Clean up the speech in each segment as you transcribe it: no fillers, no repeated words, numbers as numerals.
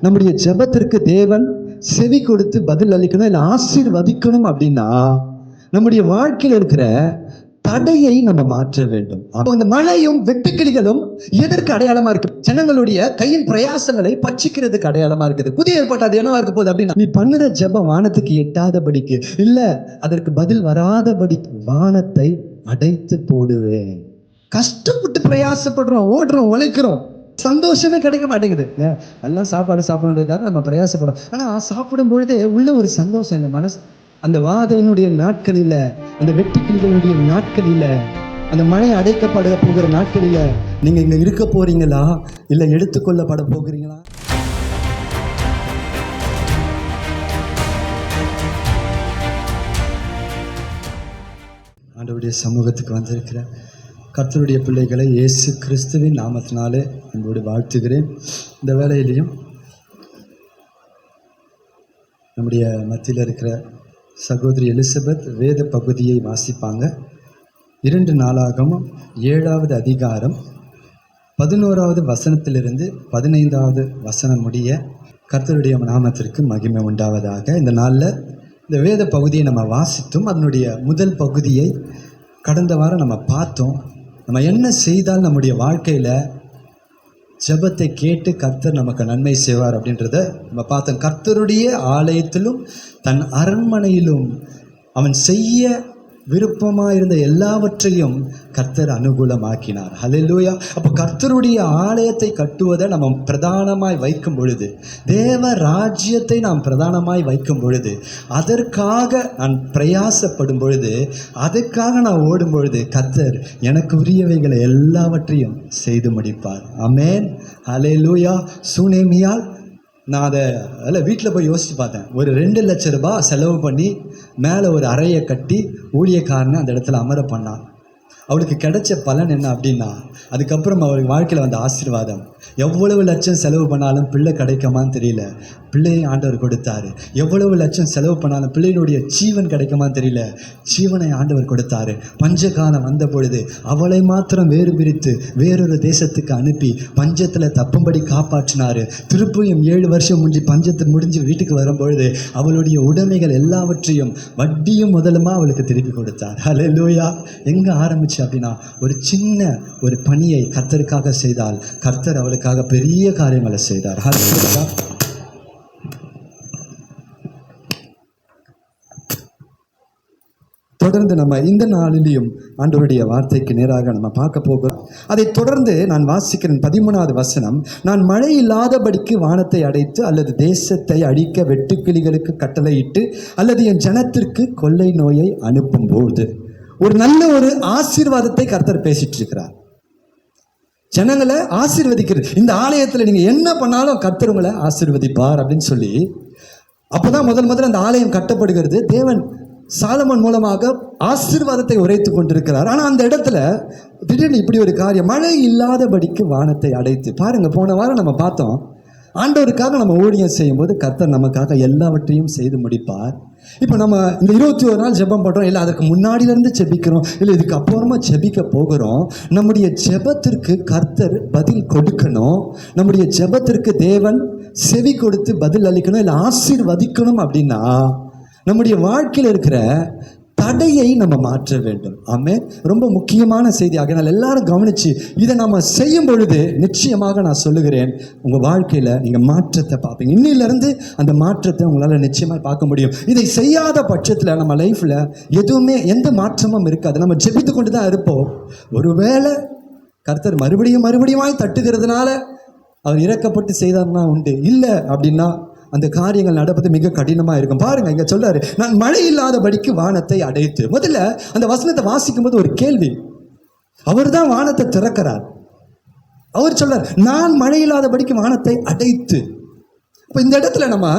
நம்முடைய ஜெபத்திற்கு தேவன் செவி கொடுத்து பதில் அளிக்கணும், இல்லை ஆசீர்வதிக்கணும் அப்படின்னா நம்முடைய வாழ்க்கையில் இருக்கிற தடையை நம்ம மாற்ற வேண்டும். அப்போ இந்த மழையும் வெட்டுக்கிளிகளும் எதற்கு அடையாளமா இருக்கு? ஜனங்களுடைய கையின் பிரயாசங்களை பட்சிக்கிறதுக்கு அடையாளமா இருக்குது. புதிய ஏற்பாட்டு அது என்னவா இருக்க போகுது அப்படின்னா, நீ பண்ணுற ஜெபம் வானத்துக்கு எட்டாதபடிக்கு, இல்ல அதற்கு பதில் வராதபடிக்கு வானத்தை அடைத்து போடுவேன். கஷ்டப்பட்டு பிரயாசப்படுறோம், ஓடுறோம், உழைக்கிறோம், சந்தோஷமே கிடைக்க மாட்டேங்குது. எல்லாம் சாப்பாடு சாப்பிடுறதுக்காக நம்ம பிரயாசப்படுறோம். ஆனா சாப்பிடும் பொழுதே உள்ள ஒரு சந்தோஷம் இல்லை. மனசு அந்த வாதையினுடைய நாட்களில், அந்த வெட்டுக்கிளிகளுடைய நாட்களில், அந்த மழை அடைக்கப்பட போகிற நாட்களில் நீங்க இங்க இருக்க போறீங்களா, இல்லை எடுத்துக்கொள்ளப்பட போகிறீங்களா? ஆண்டவருடைய சமூகத்துக்கு வந்திருக்கிற கர்த்தருடைய பிள்ளைகளை இயேசு கிறிஸ்துவின் நாமத்தினாலே அன்போடு வாழ்த்துகிறேன். இந்த வேளையிலையும் நம்முடைய மத்தியில் இருக்கிற சகோதரி எலிசபெத் வேத பகுதியை வாசிப்பாங்க. 2 நாளாகமம் 7வது அதிகாரம் 11வது வசனத்திலிருந்து 15வது வசனம் முடிய கர்த்தருடைய நாமத்திற்கு மகிமை உண்டாவதாக. இந்த நாளில் இந்த வேத பகுதியை நம்ம வாசித்தோம். அதனுடைய முதல் பகுதியை கடந்த வாரம் நம்ம பார்த்தோம். நம்ம என்ன செய்தால் நம்முடைய வாழ்க்கையில் ஜெபத்தை கேட்டு கர்த்தர் நமக்கு நன்மை செய்வார் அப்படின்றத நம்ம பார்த்தோம். கர்த்தருடைய ஆலயத்திலும் தன் அரண்மனையிலும் அவன் செய்ய விருப்பமாக இருந்த எல்லாவற்றையும் கர்த்தர் அனுகூலமாக்கினார். ஹல்லேலூயா. அப்போ கர்த்தருடைய ஆலயத்தை கட்டுவதை நம்ம பிரதானமாய் வைக்கும் பொழுது, தேவ ராஜ்யத்தை நாம் பிரதானமாய் வைக்கும் பொழுது, அதற்காக நான் பிரயாசப்படும் பொழுது, அதுக்காக நான் ஓடும் பொழுது கர்த்தர் எனக்கு உரியவைகளை எல்லாவற்றையும் செய்து முடிப்பார். ஆமென். ஹல்லேலூயா. சூனேமியால் நான் அதை வீட்டில் போய் யோசித்து பார்த்தேன். ஒரு 2 லட்சம் ரூபாய் செலவு பண்ணி மேலே ஒரு அறையை கட்டி ஊழியக்காரனை அந்த இடத்துல அமர பண்ணான். அவளுக்கு கிடைச்ச பலன் என்ன அப்படின்னா, அதுக்கப்புறம் அவளுக்கு வாழ்க்கையில் வந்த ஆசீர்வாதம். எவ்வளவு லட்சம் செலவு பண்ணாலும் பிள்ளை கிடைக்குமான்னு தெரியல, பிள்ளையை ஆண்டவர் கொடுத்தாரு. எவ்வளவு லட்சம் செலவு பண்ணாலும் பிள்ளையினுடைய ஜீவன் கிடைக்குமான்னு தெரியல, ஜீவனை ஆண்டவர் கொடுத்தாரு. பஞ்சகாலம் வந்த பொழுது அவளை மாத்திரம் வேறு பிரித்து வேறொரு தேசத்துக்கு அனுப்பி பஞ்சத்தில் தப்பும்படி காப்பாற்றினாரு. திருப்பியும் 7 வருஷம் பஞ்சத்தை முடிஞ்சு வீட்டுக்கு வரும்பொழுது அவளுடைய உடைமைகள் எல்லாவற்றையும் வட்டியும் முதலுமா அவளுக்கு திருப்பி கொடுத்தார். ஹல்லேலூயா. எங்க ஆரம்பிச்சு அப்படின்னா, ஒரு சின்ன ஒரு பணியை கர்த்தருக்காக செய்தால் கர்த்தர் அவளுக்காக பெரிய காரியங்களை செய்தார். ஹல்லேலூயா. தொடர்ந்து நம்ம இந்த நாளிலையும் ஆண்டவருடைய வார்த்தைக்கு நேராக நம்ம பார்க்க போகிறோம். அதை தொடர்ந்து நான் வாசிக்கிறேன் 13வது வசனம். நான் மழை இல்லாதபடிக்கு வானத்தை அடைத்து அல்லது தேசத்தை அழிக்க வெட்டுக்கிளிகளுக்கு கட்டளையிட்டு அல்லது என் ஜனத்திற்கு கொள்ளை நோயை அனுப்பும் போது, ஒரு நல்ல ஒரு ஆசீர்வாதத்தை கர்த்தர் பேசிட்டு இருக்கிறார். ஜனங்களை ஆசீர்வதிக்கிறது. இந்த ஆலயத்தில் நீங்க என்ன பண்ணாலும் கர்த்தர் உங்களை ஆசீர்வதிப்பார் அப்படின்னு சொல்லி, அப்போதான் முதல்ல அந்த ஆலயம் கட்டப்படுகிறது. தேவன் சாலமோன் மூலமாக ஆசீர்வாதத்தை உரைத்து கொண்டிருக்கிறார். ஆனால் அந்த இடத்துல திடீர்னு இப்படி ஒரு காரியம், மழை இல்லாதபடிக்கு வானத்தை அடைத்து. பாருங்க, போன வாரம் நம்ம பார்த்தோம், ஆண்டவருக்காக நம்ம ஊழியம் செய்யும் போது கர்த்தர் நமக்காக எல்லாவற்றையும் செய்து முடிப்பார். இப்போ நம்ம இந்த 21 நாள் ஜெபம் பண்ணுறோம், இல்லை அதற்கு முன்னாடியிலேருந்து ஜெபிக்கிறோம், இல்லை இதுக்கு அப்புறமா ஜெபிக்க போகிறோம். நம்முடைய ஜெபத்திற்கு கர்த்தர் பதில் கொடுக்கணும். நம்முடைய ஜெபத்திற்கு தேவன் செவி கொடுத்து பதில் அளிக்கணும், இல்லை ஆசீர்வதிக்கணும் அப்படின்னா நம்முடைய வாழ்க்கையில் இருக்கிற தடையை நம்ம மாற்ற வேண்டும். ஆமென். ரொம்ப முக்கியமான செய்தி. ஆகையால் எல்லாரும் கவனிச்சு இதை நம்ம செய்யும் பொழுது நிச்சயமாக நான் சொல்லுகிறேன், உங்க வாழ்க்கையில நீங்க மாற்றத்தை பார்ப்பீங்க. இன்னிலிருந்து அந்த மாற்றத்தை உங்களால நிச்சயமாக பார்க்க முடியும். இதை செய்யாத பட்சத்தில் நம்ம லைஃப்ல எதுவுமே எந்த மாற்றமும் இருக்காது. நம்ம ஜெபித்து கொண்டு தான் இருப்போம். ஒருவேளை கர்த்தர் மறுபடியும் தட்டுகிறதுனால அவர் இறக்கப்பட்டு செய்தார்னா உண்டு, இல்லை அப்படின்னா அந்த காரியங்கள் நடப்பது மிக கடினமாக இருக்கும். பாருங்க, இங்க சொல்றாரு, நான் மழை இல்லாதபடிக்கு வானத்தை அடைத்து. முதல்ல அந்த வசனத்தை வாசிக்கும் போது ஒரு கேள்வி. அவர் தான் வானத்தை திறக்கிறார். அவர் சொல்றார், நான் மழை இல்லாதபடிக்கு வானத்தை அடைத்து. இப்போ இந்த இடத்துல நம்ம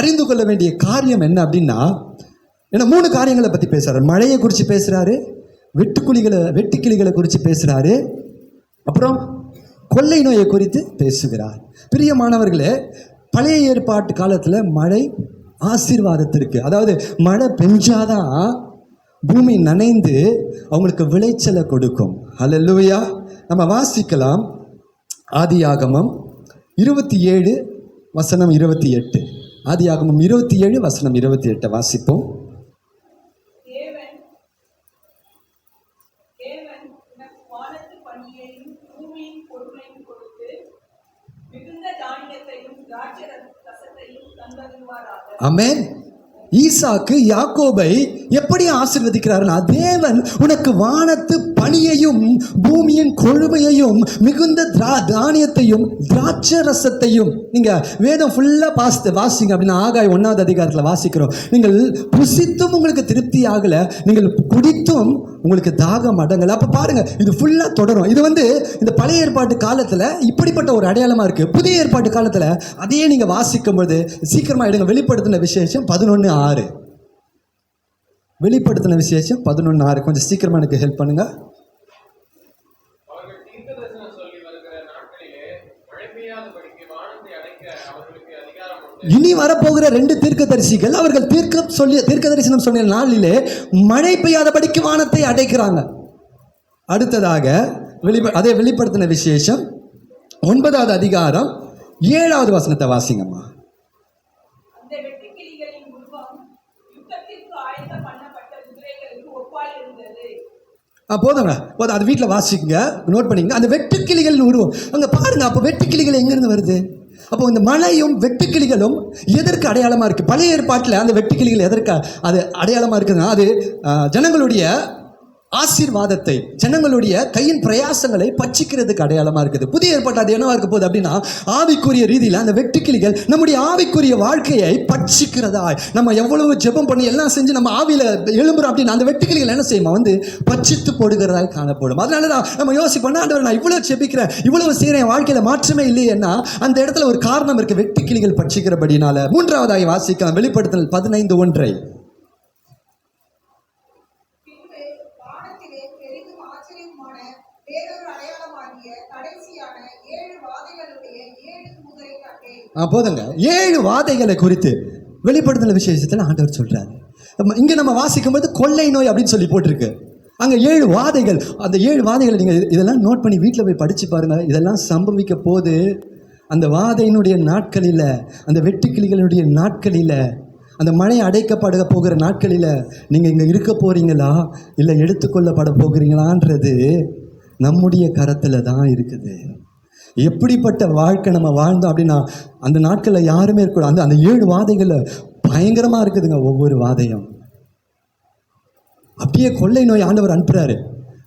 அறிந்து கொள்ள வேண்டிய காரியம் என்ன அப்படின்னா, ஏன்னா 3 காரியங்களை பத்தி பேசுறாரு. மழையை குறித்து பேசுறாரு, வெட்டுக்கிளிகளை குறித்து பேசுறாரு, அப்புறம் கொள்ளை நோயை குறித்து பேசுகிறார். பிரியமானவர்களே, பழைய ஏற்பாட்டு காலத்தில் மழை ஆசீர்வாதத்திற்கு, அதாவது மழை பெஞ்சாதான் பூமி நனைந்து அவங்களுக்கு விளைச்சலை கொடுக்கும். ஹல்லேலூயா. நம்ம வாசிக்கலாம், ஆதியாகமம் 27 வசனம் 28. ஆதியாகமம் 27 வசனம் 28 வாசிப்போம். ஆமென். ஈசாக்கு யாக்கோபை எப்படி ஆசீர்வதிக்கிறார்னா, தேவன் உனக்கு வானத்து பனியையும் பூமியின் கொழுமையையும் மிகுந்த தானியத்தையும் திராட்சை ரசத்தையும். நீங்க வேதம் ஃபுல்லா வாசிங்க அப்படின்னா ஆகாய் 1வது அதிகாரத்தில் வாசிக்கிறோம். நீங்கள் புசித்தும் உங்களுக்கு திருப்தி ஆகல, நீங்கள் குடித்தும் உங்களுக்கு தாகம் அடங்கல. அப்ப பாருங்க, இது ஃபுல்லா தொடரும். இது இந்த பழைய ஏற்பாட்டு காலத்துல இப்படிப்பட்ட ஒரு அடையாளமா இருக்கு. புதிய ஏற்பாட்டு காலத்துல அதையே நீங்க வாசிக்கும் பொழுது சீக்கிரமா எடுங்க. வெளிப்படுத்தின விசேஷம் 11:6. வெளிப்படுத்தின விசேஷம் 11:6. கொஞ்சம் சீக்கிரமா எனக்கு ஹெல்ப் பண்ணுங்க. இனி வரப்போகிற 2 தீர்க்கதரிசிகள் அவர்கள் தீர்க்க தரிசனம் சொன்ன நாளிலே மழை பெய்யாதபடிக்கு வானத்தை அடைக்கிறாங்க. அடுத்ததாக அதே வெளிப்படுத்தின விசேஷம் 9வது அதிகாரம் 7வது வசனத்தை வாசிங்கம்மா. போதுங்க, போதும். அது வீட்டில் வாசிக்குங்க, நோட் பண்ணிங்க. அந்த வெட்டுக்கிளிகள் உருவம் அங்கே பாருங்க. அப்போ வெட்டுக்கிளிகள் எங்கேருந்து வருது? அப்போ இந்த மழையும் வெட்டுக்கிளிகளும் எதற்கு அடையாளமாக இருக்குது? பழைய ஏற்பாட்டில் அந்த வெட்டுக்கிளிகள் எதற்கு அது அடையாளமாக இருக்குதுன்னா, அது ஜனங்களுடைய ஆசீர்வாதத்தை, ஜனங்களுடைய கையின் பிரயாசங்களை பட்சிக்கிறதுக்கு அடையாளமாக இருக்குது. புதிய ஏற்பாட்டு அது என்னவா இருக்க போகுது அப்படின்னா, ஆவிக்குரிய ரீதியில் அந்த வெட்டுக்கிளிகள் நம்முடைய ஆவிக்குரிய வாழ்க்கையை பட்சிக்கிறதா. நம்ம எவ்வளவு ஜெபம் பண்ணி எல்லாம் செஞ்சு நம்ம ஆவியில் எழும்புறோம் அப்படின்னா அந்த வெட்டுக்கிளிகள் என்ன செய்யுமா பட்சித்து போடுகிறதாய் காணப்படும். அதனால தான் நம்ம யோசிப்போம், ஆண்டவர் நான் இவ்வளவு ஜெபிக்கிறேன், இவ்வளவு செய்கிறேன், என் வாழ்க்கையில் மாற்றமே இல்லையேன்னா அந்த இடத்துல ஒரு காரணம் இருக்கு, வெட்டுக்கிளிகள் பட்சிக்கிறபடினால. 3வதாய் வாசிக்கலாம், வெளிப்படுத்தல் 15:1. போதுங்க. 7 வாதைகளை குறித்து வெளிப்படுத்தின விசேஷத்தில் ஆண்டவர் சொல்றாரு. இங்க நம்ம வாசிக்கும் போது கொள்ளை நோய் அப்படின்னு சொல்லி போட்டிருக்கு. அங்க 7 வாதைகள். அந்த 7 வாதைகளை நீங்க இதெல்லாம் நோட் பண்ணி வீட்டில் போய் படிச்சு பாருங்க. இதெல்லாம் சம்பவிக்க போது அந்த வாதையினுடைய நாட்களில், அந்த வெட்டுக்கிளிகளுடைய நாட்களில், அந்த மழை அடைக்கப்பட போகிற நாட்களில் நீங்க இங்க இருக்க போறீங்களா இல்லை எடுத்துக்கொள்ளப்பட போகிறீங்களான்றது நம்முடைய கரத்துல தான் இருக்குது. எப்படிப்பட்ட வாழ்க்கை நம்ம வாழ்ந்தோம் அப்படின்னா அந்த நாட்களில் யாருமே இருக்கக்கூடாது. அந்த 7 வாதைகளில் பயங்கரமாக இருக்குதுங்க. ஒவ்வொரு வாதையும் அப்படியே கொள்ளை நோய் ஆண்டவர் அனுப்புறாரு.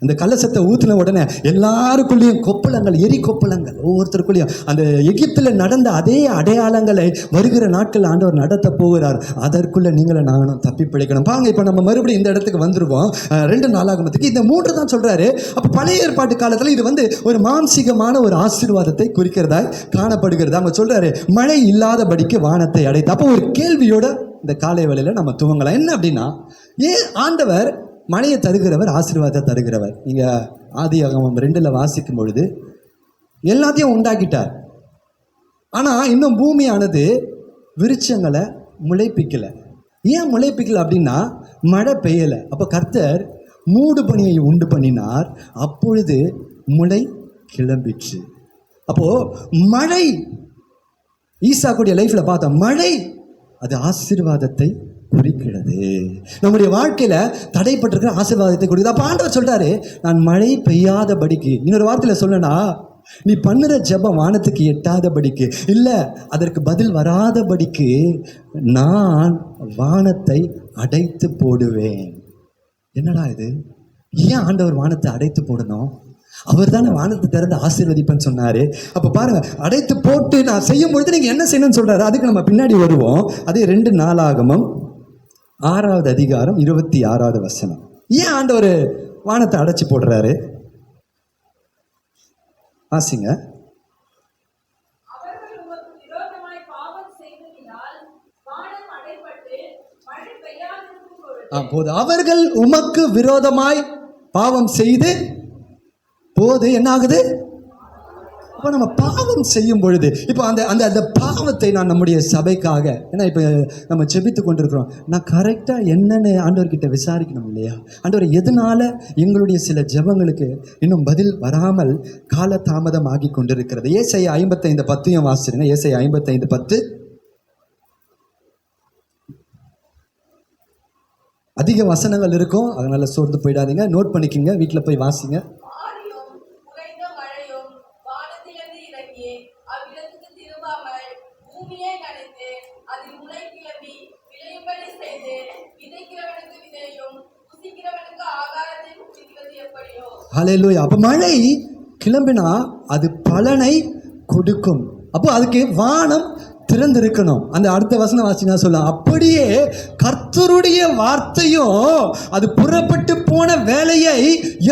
அந்த கலசத்தை ஊற்றின உடனே எல்லாருக்குள்ளேயும் கொப்பளங்கள், எரி கொப்பளங்கள், ஒவ்வொருத்தருக்குள்ளேயும் அந்த எகிப்தில் நடந்த அதே அடையாளங்களை வருகிற நாட்கள் ஆண்டவர் நடத்த போகிறார். அதற்குள்ள நீங்களும் நானும் தப்பி பிழைக்கணும். பாங்க, இப்போ நம்ம மறுபடியும் இந்த இடத்துக்கு வந்துருவோம். 2 நாளாகமத்துக்கு இந்த 3 தான் சொல்றாரு. அப்போ பழைய ஏற்பாட்டு காலத்தில் இது ஒரு மாம்சீகமான ஒரு ஆசீர்வாதத்தை குறிக்கிறதாய் காணப்படுகிறது. அவங்க சொல்றாரு மழை இல்லாதபடிக்கு வானத்தை அடைத்து. அப்போ ஒரு கேள்வியோட இந்த காலை வேளையில நம்ம துவங்கலாம். என்ன அப்படின்னா, ஏன் ஆண்டவர் மழையை தருகிறவர், ஆசீர்வாதத்தை தருகிறவர்? நீங்க ஆதியாகமம் 2 வாசிக்கும் பொழுது எல்லாத்தையும் உண்டாக்கிட்டார். ஆனா இன்னும் பூமியானது விருட்சங்களை முளைப்பிக்கல. ஏன் முளைப்பிக்கல அப்படின்னா மழை பெய்யல. அப்ப கர்த்தர் மூடு பனியை உண்டு பண்ணினார். அப்பொழுது முளை கிளம்பிச்சு. அப்போ மழை, ஈசாக்குடைய லைஃப்ல பார்த்தா மழை அது ஆசீர்வாதத்தை குறிக்கிறது. நம்முடைய வாழ்க்கையில தடைப்பட்டிருக்கிற ஆசீர்வாதத்தை குறிக்கிறது. அப்ப ஆண்டவர் சொல்றாரு, நான் மழை பெய்யாதபடிக்கு, இன்னொரு வார்த்தையில சொல்லனா, நீ பண்ணுற ஜெபம் வானத்துக்கு எட்டாதபடிக்கு, இல்லை அதற்கு பதில் வராதபடிக்கு நான் வானத்தை அடைத்து போடுவேன். என்னடா இது? ஏன் ஆண்டவர் வானத்தை அடைத்து போடணும்? அவர் தானே வானத்தை திறந்து ஆசீர்வதிப்பேன்னு சொன்னாரு. அப்ப பாருங்க, அடைத்து போட்டு நான் செய்யும் பொழுது நீங்க என்ன செய்யணும்னு சொல்றாரு. அதுக்கு நம்ம பின்னாடி வருவோம். அதே 2 நாளாகமம் 6வது அதிகாரம் 26வது வசனம். ஏன் ஆண்டவர் வானத்தை அடைச்சு போடுறாரு? வாசிங்க. போது அவர்கள் உமக்கு விரோதமாய் பாவம் செய்து போது என்ன ஆகுது? அப்போ நம்ம பாவம் செய்யும் பொழுது இப்போ அந்த அந்த அந்த பாவத்தை நான் நம்முடைய சபைக்காக, ஏன்னா இப்போ நம்ம ஜெபித்து கொண்டிருக்கிறோம், நான் கரெக்டாக என்னென்னு ஆண்டவர்கிட்ட விசாரிக்கணும் இல்லையா? ஆண்டவர் எதனால எங்களுடைய சில ஜெபங்களுக்கு இன்னும் பதில் வராமல் கால தாமதம் ஆகி கொண்டிருக்கிறது? ஏசாயா 55:10 வாசிருங்க. ஏசாயா 55:10. அதிக வசனங்கள் இருக்கும், அதனால சோர்ந்து போயிடாதீங்க. நோட் பண்ணிக்கோங்க, வீட்டில் போய் வாசிங்க. ஹல்லேலூயா. அப்ப மழை கிளம்பினா அது பலனை கொடுக்கும். அப்போ அதுக்கு வானம் திறந்திருக்கணும். அந்த அடுத்த வசனம் வாசினா சொல்லலாம், அப்படியே கர்த்தருடைய வார்த்தையும் அது புறப்பட்டு போன வேலையை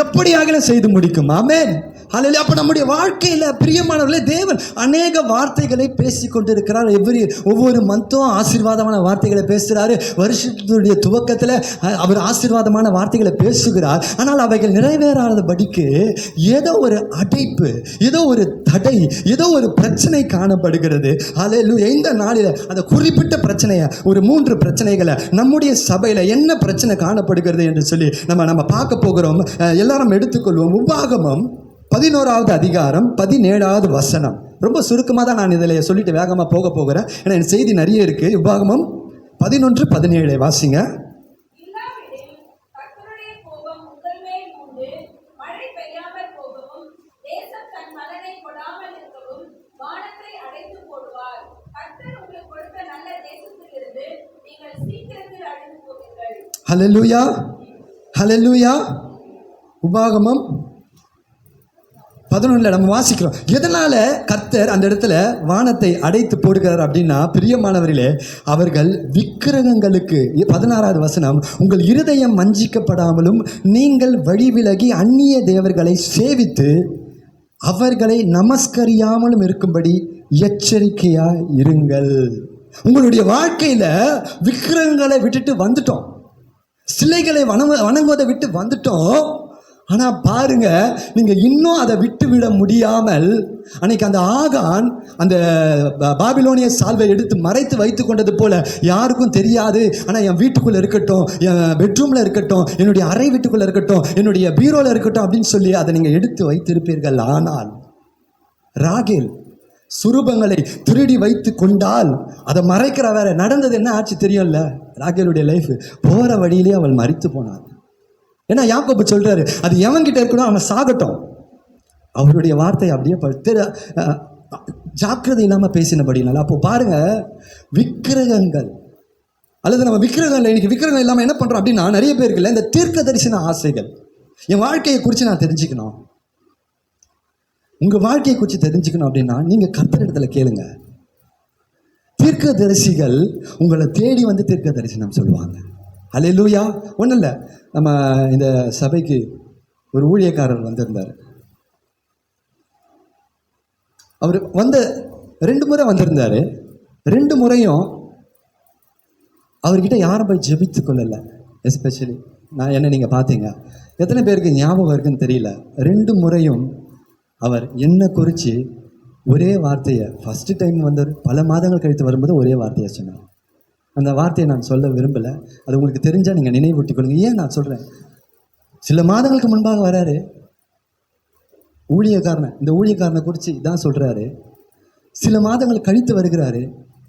எப்படியாக செய்து முடிக்கும். ஆமென். ஹல்லேலூயா. அப்போ நம்முடைய வாழ்க்கையில் பிரியமானவர்களே, தேவன் அநேக வார்த்தைகளை பேசி கொண்டிருக்கிறார். ஒவ்வொரு மந்த்தும் ஆசீர்வாதமான வார்த்தைகளை பேசுகிறாரு. வருஷத்துடைய துவக்கத்தில் அவர் ஆசீர்வாதமான வார்த்தைகளை பேசுகிறார். ஆனால் அவைகள் நிறைவேறாதபடிக்கு ஏதோ ஒரு அடைப்பு, ஏதோ ஒரு தடை, ஏதோ ஒரு பிரச்சனை காணப்படுகிறது. ஹல்லேலூயா. இந்த நாளில் அந்த குறிப்பிட்ட பிரச்சனையை, ஒரு 3 பிரச்சனைகளை நம்முடைய சபையில் என்ன பிரச்சனை காணப்படுகிறது என்று சொல்லி நம்ம பார்க்க போகிறோம். எல்லாரும் எடுத்துக்கொள்வோம். உபாகமம் 11வது அதிகாரம் 17வது வசனம். ரொம்ப சுருக்கமாக தான் நான் இதில் சொல்லிட்டு வேகமாக போகிறேன், ஏன்னா என் செய்தி நிறைய இருக்கு. உபாகமம் 11:17 வாசிங்க. ஹல்லேலூயா, ஹல்லேலூயா. உபாகமம் 11 நம்ம வாசிக்கிறோம். எதனால கர்த்தர் அந்த இடத்துல வானத்தை அடைத்து போடுகிறார் அப்படின்னா, பிரியமானவர்களே, அவர்கள் விக்கிரகங்களுக்கு, 16வது வசனம், உங்கள் இருதயம் வஞ்சிக்கப்படாமலும் நீங்கள் வழி விலகி அந்நிய தேவர்களை சேவித்து அவர்களை நமஸ்கரியாமலும் இருக்கும்படி எச்சரிக்கையா இருங்கள். உங்களுடைய வாழ்க்கையில விக்கிரகங்களை விட்டுட்டு வந்துட்டோம், சிலைகளை வணங்குவதை விட்டு வந்துட்டோம். ஆனால் பாருங்க, நீங்கள் இன்னும் அதை விட்டு விட முடியாமல், அன்னைக்கு அந்த ஆகான் அந்த பாபிலோனிய சால்வை எடுத்து மறைத்து வைத்து கொண்டது போல யாருக்கும் தெரியாது, ஆனால் என் வீட்டுக்குள்ளே இருக்கட்டும், என் பெட்ரூமில் இருக்கட்டும், என்னுடைய அறை வீட்டுக்குள்ளே இருக்கட்டும், என்னுடைய பீரோவில் இருக்கட்டும் அப்படின்னு சொல்லி அதை நீங்கள் எடுத்து வைத்திருப்பீர்கள். ஆனால் ராகேல் சுரூபங்களை திருடி வைத்து கொண்டால் அதை மறைக்கிற வேற. நடந்தது என்ன ஆச்சு தெரியும்ல? ராகேலுடைய லைஃப் போகிற வழியிலே அவள் மரித்து போனாள். ஏன்னா யாக்கோபு சொல்றாரு, அது எவன்கிட்ட இருக்கணும், அவன் சாகட்டும். அவருடைய வார்த்தை அப்படியே ஜாக்கிரதை இல்லாமல் பேசினபடினால. அப்போ பாருங்க, விக்கிரகங்கள் அல்லது நம்ம விக்கிரகங்கள், இன்னைக்கு விக்கிரகம் இல்லாமல் என்ன பண்றோம் அப்படின்னா, நிறைய பேருக்கு இல்லை, இந்த தீர்க்க தரிசன ஆசைகள். என் வாழ்க்கையை குறித்து நான் தெரிஞ்சுக்கணும், உங்க வாழ்க்கையை குறித்து தெரிஞ்சுக்கணும் அப்படின்னா நீங்க கர்த்தரிடத்துல கேளுங்க. தீர்க்க தரிசிகள் உங்களை தேடி வந்து தீர்க்க தரிசனம் சொல்லுவாங்க. ஹல்லேலூயா. ஒன்றும் இல்லை, நம்ம இந்த சபைக்கு ஒரு ஊழியக்காரர் வந்திருந்தார். அவர் 2 முறை வந்திருந்தார். 2 முறையும் அவர்கிட்ட யாரும் போய் ஜெபித்து கொள்ளலை. எஸ்பெஷலி என்ன நீங்கள் பார்த்தீங்க, எத்தனை பேருக்கு ஞாபகம் இருக்குன்னு தெரியல. 2 முறையும் அவர் என்ன குறித்து ஒரே வார்த்தையை, ஃபஸ்ட்டு டைம் வந்தார், பல மாதங்கள் கழித்து வரும்போது ஒரே வார்த்தையை சொன்னார். அந்த வார்த்தையை நான் சொல்ல விரும்பலை, அது உங்களுக்கு தெரிஞ்சால் நீங்கள் நினைவூட்டிக் கொள்ளுங்க. ஏன் நான் சொல்கிறேன், சில மாதங்களுக்கு முன்பாக வராரு இந்த ஊழியக்காரனை குறித்து இதான் சொல்கிறாரு. சில மாதங்கள் கழித்து வருகிறாரு,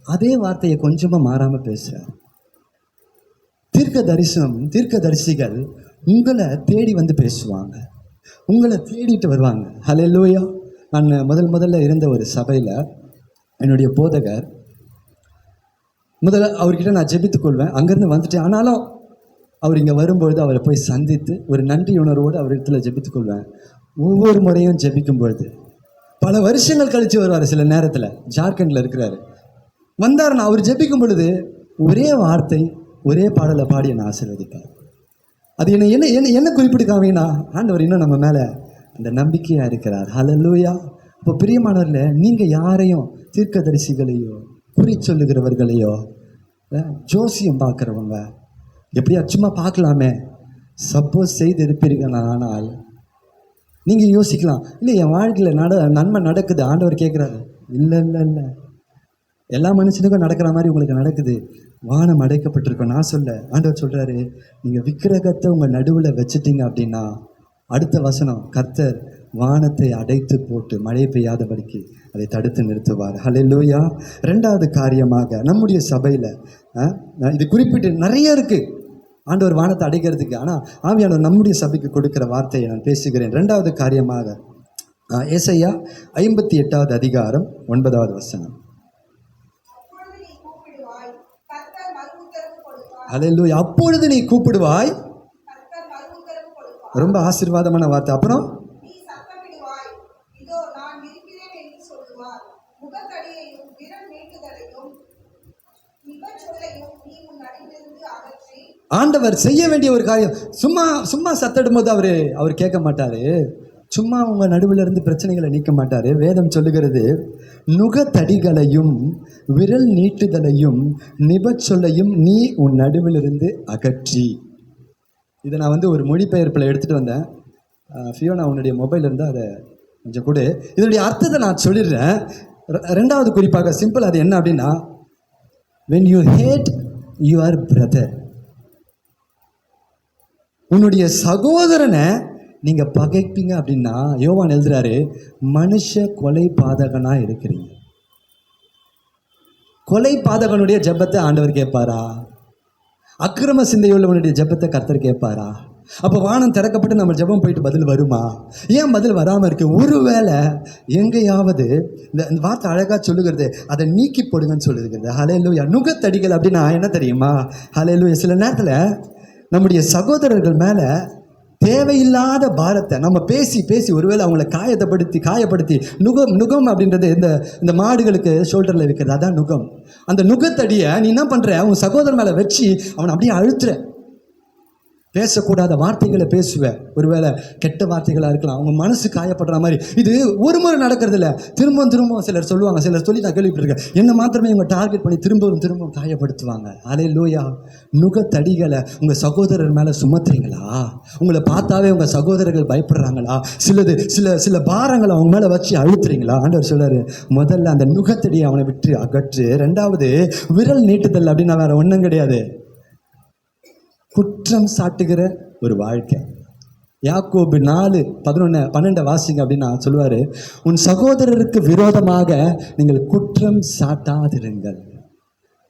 அதே வார்த்தையை கொஞ்சமாக மாறாமல் பேசுகிறார். தீர்க்க தரிசிகள் உங்களை தேடி வந்து பேசுவாங்க, உங்களை தேடிட்டு வருவாங்க. ஹல்லேலூயா. நான் முதல்ல இருந்த ஒரு சபையில் என்னுடைய போதகர், முதல்ல அவர்கிட்ட நான் ஜெபித்துக்கொள்வேன். அங்கேருந்து வந்துட்டேன், ஆனாலும் அவர் இங்கே வரும்பொழுது அவரை போய் சந்தித்து ஒரு நன்றி உணர்வோடு அவர் இடத்துல ஜெபித்துக்கொள்வேன். ஒவ்வொரு முறையும் ஜெபிக்கும் பொழுது பல வருஷங்கள் கழித்து வருவார். சில நேரத்தில் ஜார்க்கண்டில் இருக்கிறாரு, வந்தார். அவர் ஜெபிக்கும் பொழுது ஒரே வார்த்தை, ஒரே பாடலை பாடி என்னை ஆசீர்வதிப்பார். அது என்ன குறிப்பிட்டுக்காமீங்கன்னா, ஆண்டவர் இன்னும் நம்ம மேலே அந்த நம்பிக்கையாக இருக்கிறார். ஹல்லேலூயா. இப்போ பிரியமானவர்களே, நீங்கள் யாரையும் தீர்க்கதரிசிகளையோ குறி சொல்லுகிறவர்களையோ ஜோசியம் பார்க்குறவங்க எப்படியா சும்மா பார்க்கலாமே, சப்போஸ் செய்து இருப்பீர்கள், ஆனால் நீங்கள் யோசிக்கலாம், இல்லை என் வாழ்க்கையில் நன்மை நடக்குது, ஆண்டவர் கேட்குறாரு. இல்லை இல்லை இல்லை, எல்லா மனுஷனுக்கும் நடக்கிற மாதிரி உங்களுக்கு நடக்குது. வானம் அடைக்கப்பட்டிருக்கோம். நான் சொல்ல, ஆண்டவர் சொல்கிறாரு, நீங்கள் விக்கிரகத்தை உங்கள் நடுவில் வச்சுட்டீங்க அப்படின்னா அடுத்த வசனம், கர்த்தர் வானத்தை அடைத்து போட்டு மழை பெய்யாதபடிக்கு அதை தடுத்து நிறுத்துவார். ஹல்லேலூயா. ரெண்டாவது காரியமாக நம்முடைய சபையில் இது குறிப்பிட்டு நிறைய இருக்குது ஆண்டவர் வானத்தை அடைக்கிறதுக்கு. ஆனால் ஆவியானவர் நம்முடைய சபைக்கு கொடுக்குற வார்த்தையை நான் பேசுகிறேன். ரெண்டாவது காரியமாக ஏசாயா 58வது அதிகாரம் 9வது வசனம். ஹல்லேலூயா. அப்பொழுது நீ கூப்பிடுவாய். ரொம்ப ஆசீர்வாதமான வார்த்தை. அப்புறம் ஆண்டவர் செய்ய வேண்டிய ஒரு காரியம். சும்மா சும்மா சத்தடும் போது அவர் கேட்க மாட்டாரு. சும்மா உங்க நடுவில் இருந்து பிரச்சனைகளை நீக்க மாட்டாரு. வேதம் சொல்லுகிறது, நுகத்தடிகளையும் விரல் நீட்டுதலையும் நிபச்சொல்லையும் நீ உன் நடுவில் இருந்து அகற்றி. இதை நான் ஒரு மொழிபெயர்ப்பில் எடுத்துகிட்டு வந்தேன். ஃபியோனா உன்னுடைய மொபைல் இருந்தால் அதை கொஞ்சம் கொடு. இதனுடைய அர்த்தத்தை நான் சொல்லிடுறேன். ரெண்டாவது குறிப்பாக சிம்பிள். அது என்ன அப்படின்னா, when you hate your brother, உன்னுடைய சகோதரனை நீங்கள் பகைப்பீங்க அப்படின்னா, யோவான் எழுதுறாரு, மனுஷ கொலை பாதகனா இருக்கிறீங்க. கொலை பாதகனுடைய ஜெபத்தை ஆண்டவர் கேட்பாரா? அக்கிரம சிந்தையுள்ளவனுடைய ஜெபத்தை கர்த்தர் கேட்பாரா? அப்போ வானம் திறக்கப்பட்டு நம்ம ஜெபம் போயிட்டு பதில் வருமா? ஏன் பதில் வராமல் இருக்கு? ஒருவேளை எங்கேயாவது இந்த வார்த்தை அழகாக சொல்லுகிறது, அதை நீக்கி போடுங்கன்னு சொல்லுகிறது. ஹல்லேலூயா. நுகத்தடிகள் அப்படின்னா என்ன தெரியுமா? ஹல்லேலூயா. சில நேரத்தில் நம்முடைய சகோதரர்கள் மேலே தேவையில்லாத பாரத்தை நம்ம பேசி பேசி ஒருவேளை அவங்கள காயப்படுத்தி நுகம் அப்படின்றது இந்த மாடுகளுக்கு ஷோல்டரில் வைக்கிறது, அதான் நுகம். அந்த நுகத்தடியை நீ என்ன பண்ணுற, அவன் சகோதரன் மேலே வச்சு அவனை அப்படியே அழுத்துற. பேசக்கூடாத வார்த்தைகளை பேசுவேன். ஒருவேளை கெட்ட வார்த்தைகளாக இருக்கலாம், அவங்க மனசு காயப்படுற மாதிரி. இது ஒரு முறை நடக்கிறது இல்லை, திரும்பவும் சிலர் சொல்லுவாங்க. சிலர் சொல்லி நான் கேள்விப்பட்டிருக்கேன், என்ன மாத்திரமே இவங்க டார்கெட் பண்ணி திரும்பவும் காயப்படுத்துவாங்க. ஹல்லேலூயா. நுகத்தடிகளை உங்கள் சகோதரர் மேலே சுமத்துறீங்களா? உங்களை பார்த்தாவே உங்கள் சகோதரர்கள் பயப்படுறாங்களா? சில பாரங்களை அவங்க மேலே வச்சு அழுத்துறீங்களா? ஆண்டவர் சொல்றாரு, முதல்ல அந்த நுகத்தடியை அவனை விட்டு அகற்று. ரெண்டாவது, விரல் நீட்டுதல் அப்படின்னா வேற ஒன்றும் கிடையாது, குற்றம் சாட்டுகிற ஒரு வாழ்க்கை. யாக்கோபு 4:11-12 வாசிங்க அப்படின்னா சொல்லுவாரு, உன் சகோதரருக்கு விரோதமாக நீங்கள் குற்றம் சாட்டாதிருங்கள்.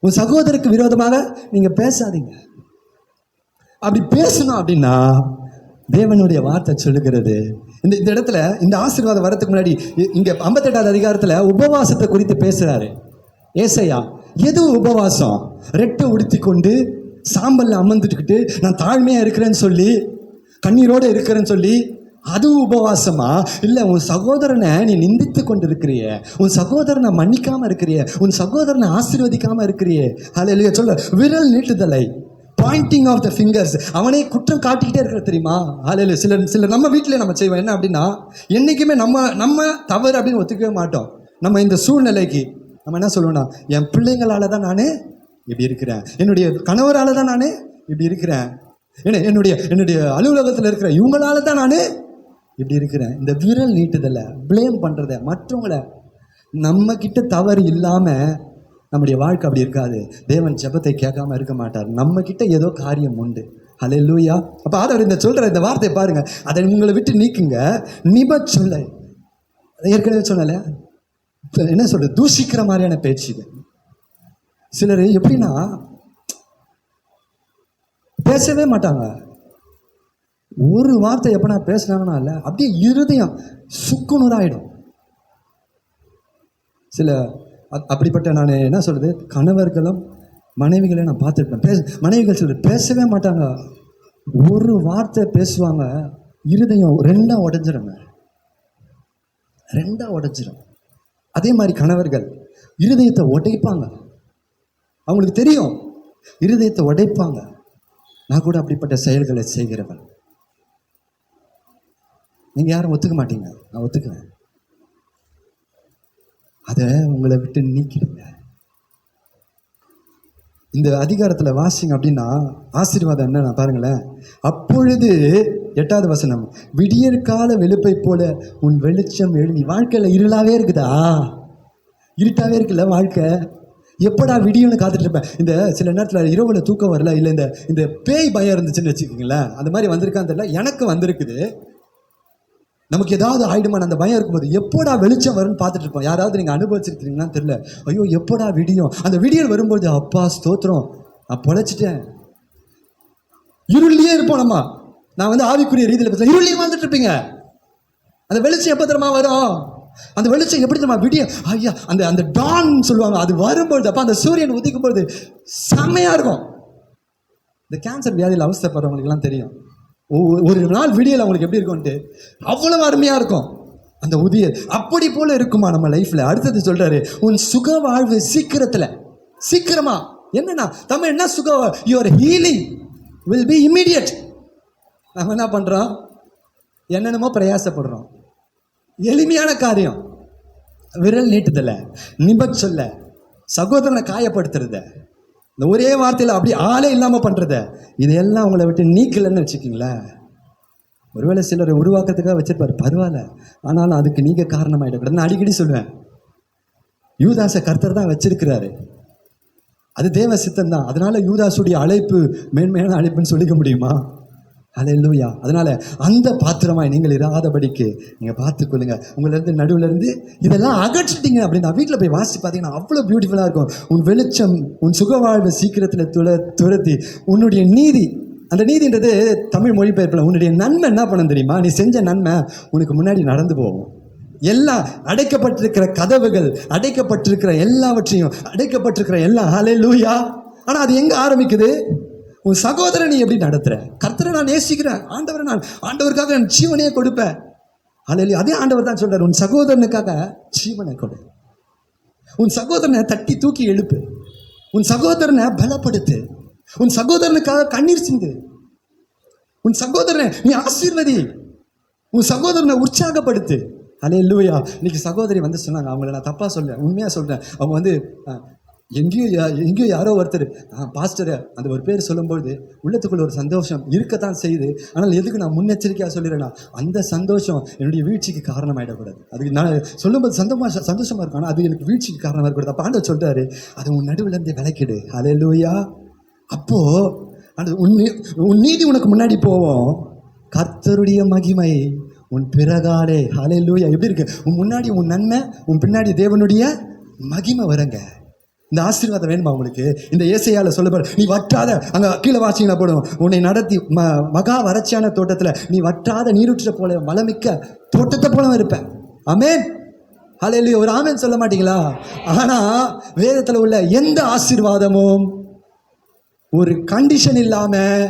உன் சகோதரருக்கு விரோதமாக நீங்க பேசாதீங்க. அப்படி பேசணும் அப்படின்னா தேவனுடைய வார்த்தை சொல்லுகிறது. இந்த இடத்துல இந்த ஆசீர்வாதம் வரதுக்கு முன்னாடி இங்க 58வது அதிகாரத்துல உபவாசத்தை குறித்து பேசுறாரு ஏசாயா. எது உபவாசம்? ரெட்டை உடுத்தி கொண்டு சாம்பல்ல அமர்ந்துட்டுக்கிட்டு நான் தாழ்மையா இருக்கிறேன்னு சொல்லி, கண்ணீரோடு இருக்கிறேன்னு சொல்லி, அது உபவாசமா? இல்லை, உன் சகோதரனை நீ நிந்தித்து கொண்டு இருக்கிறிய, உன் சகோதரனை மன்னிக்காம இருக்கிறிய, உன் சகோதரனை ஆசீர்வதிக்காம இருக்கிறியே. ஹல்லேலூயா. சொல்ல, விரல் நீட்டுதலை, பாயிண்டிங் ஆஃப் த ஃபிங்கர்ஸ், அவனே குற்றம் காட்டிக்கிட்டே இருக்கிற தெரியுமா? ஹல்லேலூயா. சிலர் நம்ம வீட்டில் நம்ம செய்வோம். என்ன அப்படின்னா, என்றைக்குமே நம்ம தவறு அப்படின்னு ஒத்துக்கவே மாட்டோம். நம்ம இந்த சூழ்நிலைக்கு நம்ம என்ன சொல்லுவோம்னா, என் பிள்ளைங்களால தான் நான் இப்படி இருக்கிறேன், என்னுடைய கணவரால் தான் நான் இப்படி இருக்கிறேன், என்னுடைய அலுவலகத்தில் இருக்கிற இவங்களால தான் நான் இப்படி இருக்கிறேன். இந்த விரல் நீட்டுதலை, ப்ளேம் பண்ணுறத, மற்றவங்கள, நம்ம கிட்ட தவறு இல்லாமல் நம்முடைய வாழ்க்கை அப்படி இருக்காது. தேவன் ஜெபத்தை கேட்காம இருக்க மாட்டார். நம்ம கிட்ட ஏதோ காரியம் உண்டு. ஹல்லேலூயா. அப்போ ஆண்டவர் இந்த சொல்கிற இந்த வார்த்தையை பாருங்க, அதை உங்களை விட்டு நீக்குங்க. நிபச்சொல்லை, ஏற்கனவே சொன்னல, என்ன சொல்றது, தூஷிக்கிற மாதிரியான பேச்சுகள். சிலர் எப்படின்னா பேசவே மாட்டாங்க. ஒரு வார்த்தை எப்ப நான் பேசினாங்கன்னா இல்லை, அப்படியே இருதயம் சுக்குநூறாயிடும். சில அப்படிப்பட்ட நான் என்ன சொல்றது, கணவர்களும் மனைவிகளை நான் பார்த்துருப்பேன். மனைவிகள் சிலர் பேசவே மாட்டாங்க. ஒரு வார்த்தை பேசுவாங்க, இருதயம் ரெண்டா உடைஞ்சிருங்க, ரெண்டா உடைஞ்சிரும். அதே மாதிரி கணவர்கள் இருதயத்தை உடைப்பாங்க. அவங்களுக்கு தெரியும், இருதயத்தை உடைப்பாங்க. நான் கூட அப்படிப்பட்ட செயல்களை செய்கிறவன். நீங்க யாரும் ஒத்துக்க மாட்டீங்க, நான் ஒத்துக்குவேன். அதை உங்களை விட்டு நீக்கிடுங்க. இந்த அதிகாரத்தில் வாசிங்க அப்படின்னா ஆசீர்வாதம் என்னன்னா பாருங்களேன். அப்பொழுது 8வது வசனம், விடியற்கால வெளுப்பை போல உன் வெளிச்சம் எழுதி. வாழ்க்கையில் இருளாவே இருக்குதா? இருட்டாவே இருக்குல்ல வாழ்க்கை. எப்படா விடியும்னு காத்துட்டு இருப்பேன். இந்த சில நேரத்தில் இரவுல தூக்கம் வரல, இல்லை இந்த இந்த பேய் பயம் இருந்துச்சுன்னு வச்சுக்கோங்களேன், அந்த மாதிரி வந்திருக்கான்னு தெரியல, எனக்கு வந்திருக்குது. நமக்கு ஏதாவது ஆயிடுமான அந்த பயம் இருக்கும்போது எப்போடா வெளிச்சம் வரும்னு பார்த்துட்டு இருப்போம். யாராவது நீங்கள் அனுபவிச்சிருக்கீங்கன்னு தெரியல. ஐயோ எப்போடா விடியும். அந்த விடியல் வரும்போது அப்பா ஸ்தோத்திரம், நான் பொழைச்சிட்டேன். இருளியே இருப்போம் நம்ம. நான் வந்து ஆவிக்குரிய ரீதியில் பேச இருளியே வாழ்ந்துட்டு இருப்பீங்க. அந்த வெளிச்சம் எப்போ தெரியுமா வரும்? அந்த வெளிச்சம் எப்படி தெரியுமா? விடிய ஐயா அந்த அந்த டான் சொல்லுவாங்க, அது வரும்பொழுது அப்போ அந்த சூரியன் உதிக்கும் பொழுது செம்மையா இருக்கும். இந்த கேன்சர் வியாதியில் அவஸ்தைப்படுறவங்களுக்குலாம் தெரியும். ஒரு நாள் விடியல் அவங்களுக்கு எப்படி இருக்கும்ட்டு அவ்வளவு அருமையா இருக்கும் அந்த உதியல். அப்படி போல இருக்குமா நம்ம லைஃப்ல? அடுத்தது சொல்றாரு, உன் சுக வாழ்வு சீக்கிரமா. என்னன்னா தமிழ் என்ன சுக? Your healing will be immediate. நம்ம என்ன பண்றோம்? என்னென்னமோ பிரயாசப்படுறோம். எளிமையான காரியம், விரல் நீட்டுதல, நிபச் சொல்ல, சகோதரனை காயப்படுத்துறத, இந்த ஒரே வார்த்தையில் அப்படி ஆளே இல்லாமல் பண்ணுறத, இதையெல்லாம் உங்களை விட்டு நீக்கலன்னு வச்சுக்கிங்களேன். ஒருவேளை சிலரை உருவாக்கத்துக்காக வச்சிருப்பாரு, பரவாயில்ல, ஆனாலும் அதுக்கு நீங்கள் காரணமாயிடக்கூடாது. நான் அடிக்கடி சொல்லுவேன், யூதாசை கர்த்தர் தான் வச்சிருக்கிறாரு, அது தேவ சித்தம் தான். அதனால யூதாசுடைய அழைப்பு மேன்மையான அழைப்புன்னு சொல்லிக்க முடியுமா? ஹல்லேலூயா. அதனால அந்த பாத்திரமாய் நீங்கள் இராதபடிக்கு நீங்கள் பார்த்துக்கொள்ளுங்க. உங்களிருந்து நடுவில் இருந்து இதெல்லாம் அகற்றிட்டீங்க அப்படின்னா வீட்டில் போய் வாசி பார்த்தீங்கன்னா அவ்வளோ பியூட்டிஃபுல்லாக இருக்கும். உன் வெளிச்சம் உன் சுகவாழ்வு சீக்கிரத்தில் துரத்தி உன்னுடைய நீதி, அந்த நீதின்றது தமிழ் மொழிபெயர்ப்பில் உன்னுடைய நன்மை என்ன பண்ண தெரியுமா? நீ செஞ்ச நன்மை உனக்கு முன்னாடி நடந்து போகும். எல்லாம் அடைக்கப்பட்டிருக்கிற கதவுகள், அடைக்கப்பட்டிருக்கிற எல்லாவற்றையும், அடைக்கப்பட்டிருக்கிற எல்லாம் ஹல்லேலூயா. ஆனால் அது எங்கே ஆரம்பிக்குது? உன் சகோதரனை நீ எப்படி நடத்துற? கர்த்தரை நான் நேசிக்கிறேன், ஆண்டவருக்காக நான் ஜீவனையே கொடுப்பேன். ஹல்லேலூயா. அதே ஆண்டவர் தான் சொல்றாரு, உன் சகோதரனுக்காக ஜீவனை கொடு. உன் சகோதரனை தட்டி தூக்கி எழுப்பு. உன் சகோதரனை பலப்படுத்து. உன் சகோதரனுக்காக கண்ணீர் சிந்து. உன் சகோதரனை நீ ஆசீர்வதி. உன் சகோதரனை உற்சாகப்படுத்து. ஹல்லேலூயா. இன்னைக்கு சகோதரி வந்து சொன்னாங்க, அவங்கள நான் தப்பா சொல்றேன், உண்மையா சொல்றேன். அவங்க வந்து எங்கேயோ யாரோ ஒருத்தர் பாஸ்டர் அந்த ஒரு பேர் சொல்லும்பொழுது உள்ளத்துக்குள்ள ஒரு சந்தோஷம் இருக்கத்தான் செய்யுது. ஆனால் எதுக்கு நான் முன்னெச்சரிக்கையாக சொல்லிடுறேன்னா, அந்த சந்தோஷம் என்னுடைய வீழ்ச்சிக்கு காரணமாயிடக்கூடாது. அதுக்கு நான் சொல்லும்போது சந்தோஷமா இருக்கும், ஆனால் அது எனக்கு வீழ்ச்சிக்கு காரணமாக இருக்கக்கூடாது. அப்போ ஆண்டவர் சொல்றாரு, அது உன் நடுவில் இருந்து விளக்கிடு. ஹல்லேலூயா. அப்போ அந்த உன் நீதி உனக்கு முன்னாடி போவோம், கர்த்தருடைய மகிமை உன் பிறகாலே. ஹல்லேலூயா. எப்படி இருக்கு? உன் முன்னாடி உன் நன்மை, உன் பின்னாடி தேவனுடைய மகிமை வரங்க. இந்த ஆசீர்வாதம் வேணுமா உங்களுக்கு? இந்த ஏசையால சொல்லப்படுற, நீ வற்றாத, அங்கே கீழே வாசிங்கன்னா போடும், உன்னை நடத்தி மகா வறட்சியான தோட்டத்தில் நீ வற்றாத நீரூற்ற போல வளமிக்க தோட்டத்தை போல இருப்பேன். ஆமென். ஹல்லேலூயா. ஒரு ஆமென் சொல்ல மாட்டீங்களா? ஆனால் வேதத்தில் உள்ள எந்த ஆசீர்வாதமும் ஒரு கண்டிஷன் இல்லாமல்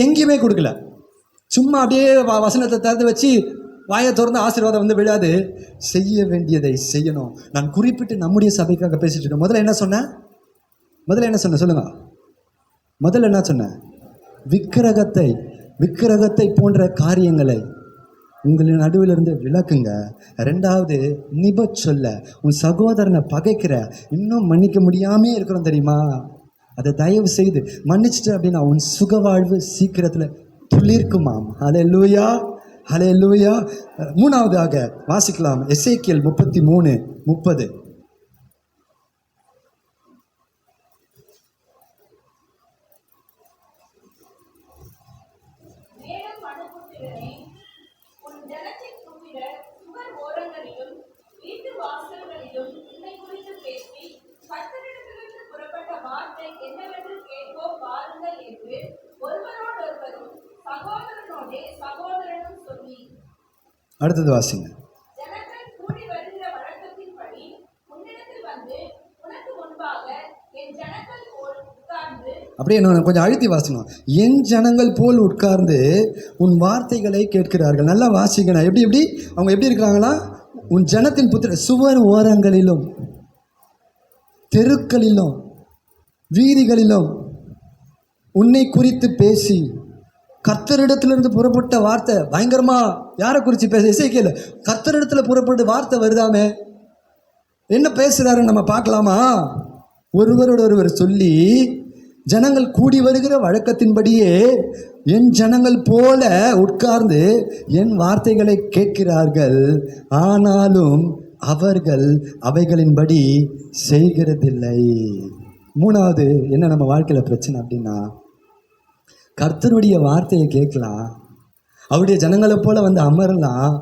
எங்கேயுமே கொடுக்கல. சும்மா அப்படியே வசனத்தை திறந்து வச்சு வாயை திறந்து ஆசீர்வாதம் வந்து விடாது. செய்ய வேண்டியதை செய்யணும். நான் குறிப்பிட்டு நம்முடைய சபைக்காக பேசிட்டு இருக்கேன். முதல்ல என்ன சொன்னேன் சொல்லுங்க. முதல்ல என்ன சொன்னேன்? விக்கிரகத்தை போன்ற காரியங்களை உங்களின் நடுவில் இருந்து விளக்குங்க. ரெண்டாவது, சொல்ல, உன் சகோதரனை பகைக்கிற, இன்னும் மன்னிக்க முடியாமே இருக்கிறோம் தெரியுமா, அதை தயவு செய்து மன்னிச்சிட்டு அப்படின்னா உன் சுகவாழ்வு சீக்கிரத்தில் துளிர்க்குமாம். ஹல்லேலூயா. ஹல்லேலூயா. மூணாவதாக வாசிக்கலாம், எசேக்கியேல் 33:30. அடுத்தது வாசிங்க. அப்படியே நான் கொஞ்சம் அழுத்தி வாசிக்கணும். என் ஜனங்கள் போல் உட்கார்ந்து உன் வார்த்தைகளை கேட்கிறார்கள். நல்லா வாசிக்கணும். எப்படி அவங்க எப்படி இருக்கிறாங்களா? உன் ஜனத்தின் புத்திர சுவர் ஓரங்களிலும் தெருக்களிலும் வீதிகளிலும் உன்னை குறித்து பேசி, கர்த்தரிடத்திலிருந்து புறப்பட்ட வார்த்தை பயங்கரமா யாரை குறித்து பேச? எசேக்கியேல் கர்த்தரிடத்துல புறப்பட்டு வார்த்தை வருதாமே, என்ன பேசுறாரு நம்ம பார்க்கலாமா? ஒருவரோடு ஒருவர் சொல்லி, ஜனங்கள் கூடி வருகிற வழக்கத்தின்படியே என் ஜனங்கள் போல உட்கார்ந்து என் வார்த்தைகளை கேட்கிறார்கள், ஆனாலும் அவர்கள் அவைகளின்படி செய்கிறதில்லை. மூணாவது என்ன நம்ம வாழ்க்கையில் பிரச்சனை அப்படின்னா, கர்த்தருடைய வார்த்தையை கேட்கலாம், அவருடைய ஜனங்களை போல வந்து அமரலாம்.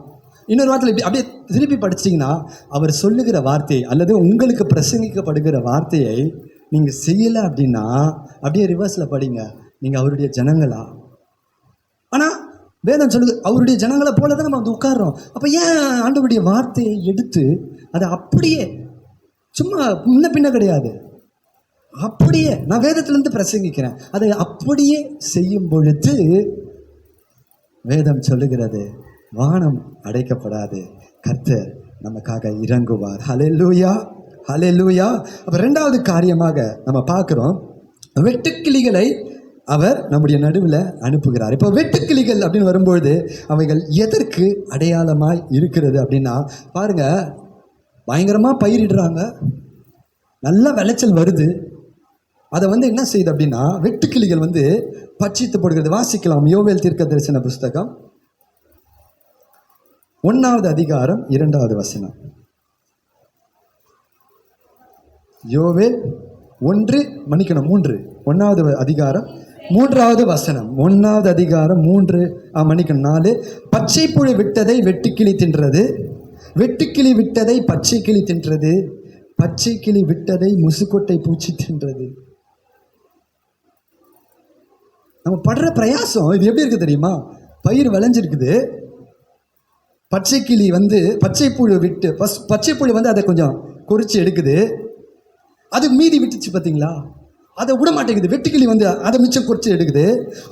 இன்னொரு வார்த்தையில் அப்படியே திருப்பி படிச்சிங்கன்னா, அவர் சொல்லுகிற வார்த்தை அல்லது உங்களுக்கு பிரசங்கிக்கப்படுகிற வார்த்தையை நீங்கள் செய்யலை அப்படின்னா, அப்படியே ரிவர்ஸில் படிங்க, நீங்கள் அவருடைய ஜனங்களா? ஆனால் வேதம் சொல்லுது அவருடைய ஜனங்களை போல தான் நம்ம வந்து உட்கார்றோம். அப்போ ஏன் ஆண்டவருடைய வார்த்தையை எடுத்து அதை அப்படியே சும்மா முன்ன பின்ன கிடையாது, அப்படியே நான் வேதத்திலேருந்து பிரசங்கிக்கிறேன், அதை அப்படியே செய்யும் பொழுது வேதம் சொல்லுகிறது வானம் அடைக்கப்படாது, கர்த்தர் நமக்காக இறங்குவார். ஹல்லேலூயா, ஹல்லேலூயா. அப்போ ரெண்டாவது காரியமாக நம்ம பார்க்குறோம், வெட்டுக்கிளிகளை அவர் நம்முடைய நடுவில் அனுப்புகிறார். இப்போ வெட்டுக்கிளிகள் அப்படின்னு வரும்பொழுது அவைகள் எதற்கு அடையாளமாய் இருக்கிறது அப்படின்னா, பாருங்க, பயங்கரமாக பயிரிடுறாங்க, நல்ல விளைச்சல் வருது, அதை வந்து என்ன செய்யுது அப்படின்னா வெட்டுக்கிளிகள் வந்து பட்சித்து போடுகிறது. வாசிக்கலாம், யோவேல் தீர்க்கதரிசன புஸ்தகம் 1வது அதிகாரம் 2வது வசனம். யோவேல் 1 1வது அதிகாரம் 3வது வசனம். 1வது அதிகாரம் 3 4. பச்சை புழு விட்டதை வெட்டுக்கிளி தின்றது, வெட்டுக்கிளி விட்டதை பச்சை கிளி தின்றது, பச்சை கிளி விட்டதை முசுக்கொட்டை பூச்சி தின்றது. நம்ம படுற பிரயாசம் இது எப்படி இருக்கு தெரியுமா? பயிர் விளைஞ்சிருக்குது, பச்சை கிளி வந்து பச்சை புழு விட்டு பச்சை புழு வந்து அதை கொஞ்சம் குறிச்சு எடுக்குது, அது மீதி விட்டுச்சு பார்த்தீங்களா, அதை விட மாட்டேங்குது. வெட்டுக்கிளி வந்து அதை மிச்சம் குறிச்சு எடுக்குது,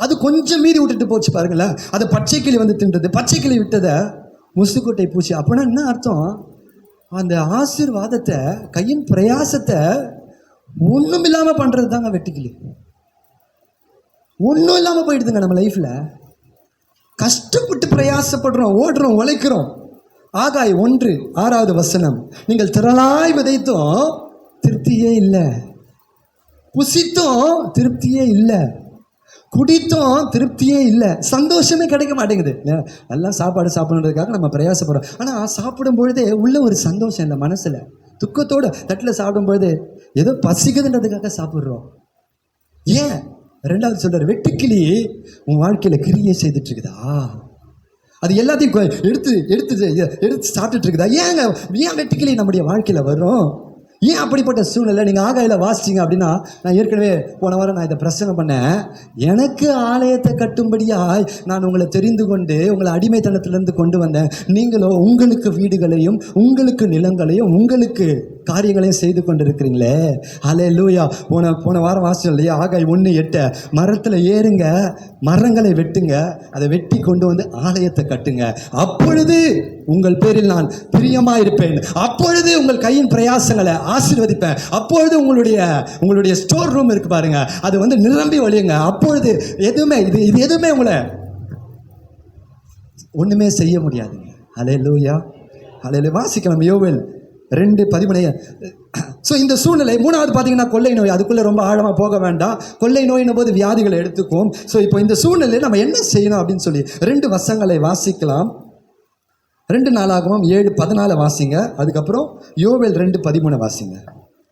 அது கொஞ்சம் மீதி விட்டுட்டு போச்சு பாருங்களேன், அதை பச்சை கிளி வந்து தின்றது, பச்சை கிளி விட்டதை முசுக்கொட்டை பூச்சி. அப்படின்னா என்ன அர்த்தம்? அந்த ஆசீர்வாதத்தை, கையின் பிரயாசத்தை ஒன்றும் இல்லாமல் பண்ணுறது தாங்க வெட்டுக்கிளி. ஒன்றும் இல்லாமல் போயிடுதுங்க நம்ம லைஃப்பில். கஷ்டப்பட்டு பிரயாசப்படுறோம், ஓடுறோம், உழைக்கிறோம். ஆகாய் 1:6 வசனம். நீங்கள் திரளாய் விதைத்தும் திருப்தியே இல்லை, புசித்தும் திருப்தியே இல்லை, குடித்தும் திருப்தியே இல்லை, சந்தோஷமே கிடைக்க மாட்டேங்குது. நல்லா சாப்பாடு சாப்பிடுறதுக்காக நம்ம பிரயாசப்படுறோம், ஆனால் சாப்பிடும் பொழுதே உள்ள ஒரு சந்தோஷம் இல்லை, மனசில் துக்கத்தோடு தட்டில் சாப்பிடும் பொழுது ஏதோ பசிக்குதுன்றதுக்காக சாப்பிட்றோம். ஏன்? 2வது சொல்றாரு, வெட்டுக்கிளி உன் வாழ்க்கையில் கிரியை செய்துட்டு இருக்குதா, அது எல்லாத்தையும் எடுத்து எடுத்து எடுத்து சாப்பிட்டுட்டு இருக்குதா? ஏன் வெட்டுக்கிளி நம்முடைய வாழ்க்கையில் வரும்? ஏன் அப்படிப்பட்ட சூழ்நிலை? நீங்கள் ஆகாயில் வாசிச்சிங்க அப்படின்னா, நான் ஏற்கனவே போன வாரம் நான் இதை பிரசங்கம் பண்ணேன். எனக்கு ஆலயத்தை கட்டும்படியாய் நான் உங்களை தெரிந்து கொண்டு உங்களை அடிமைத்தனத்திலிருந்து கொண்டு வந்தேன், நீங்களோ உங்களுக்கு வீடுகளையும் உங்களுக்கு நிலங்களையும் உங்களுக்கு காரியங்களையும் செய்து கொண்டு இருக்கிறீங்களே. ஹல்லேலூயா. போன வாரம் வாசிச்சோம் இல்லையா? ஆகாய் 1:8. மரத்தில் ஏறுங்க, மரங்களை வெட்டுங்க, அதை வெட்டி கொண்டு வந்து ஆலயத்தை கட்டுங்க, அப்பொழுது உங்கள் பேரில் நான் பிரியமாக இருப்பேன், அப்பொழுது உங்கள் கையின் பிரயாசங்களை ஆசீர்வதிப்பேன், அப்பொழுது உங்களுடைய ஸ்டோர் ரூம் இருக்கு பாருங்க, அது வந்து நிரம்பி வழியுங்க, அப்பொழுது எதுவுமே இது எதுவுமே உங்களை ஒன்றுமே செய்ய முடியாதுங்க. ஹல்லேலூயா, ஹல்லேலூயா. வாசிக்கலாம் யோவேல் 2:13. ஸோ இந்த சூழ்நிலை. 3வது பார்த்தீங்கன்னா கொள்ளை நோய். அதுக்குள்ளே ரொம்ப ஆழமாக போக வேண்டாம். கொள்ளை நோயின்னும் போது வியாதிகளை எடுத்துக்கும். ஸோ இப்போ இந்த சூழ்நிலையில் நம்ம என்ன செய்யணும் அப்படின்னு சொல்லி 2 வசனங்களை வாசிக்கலாம். 2 நாளாகமம் 7:14 வாசிங்க, அதுக்கப்புறம் யோவேல் 2:13 வாசிங்க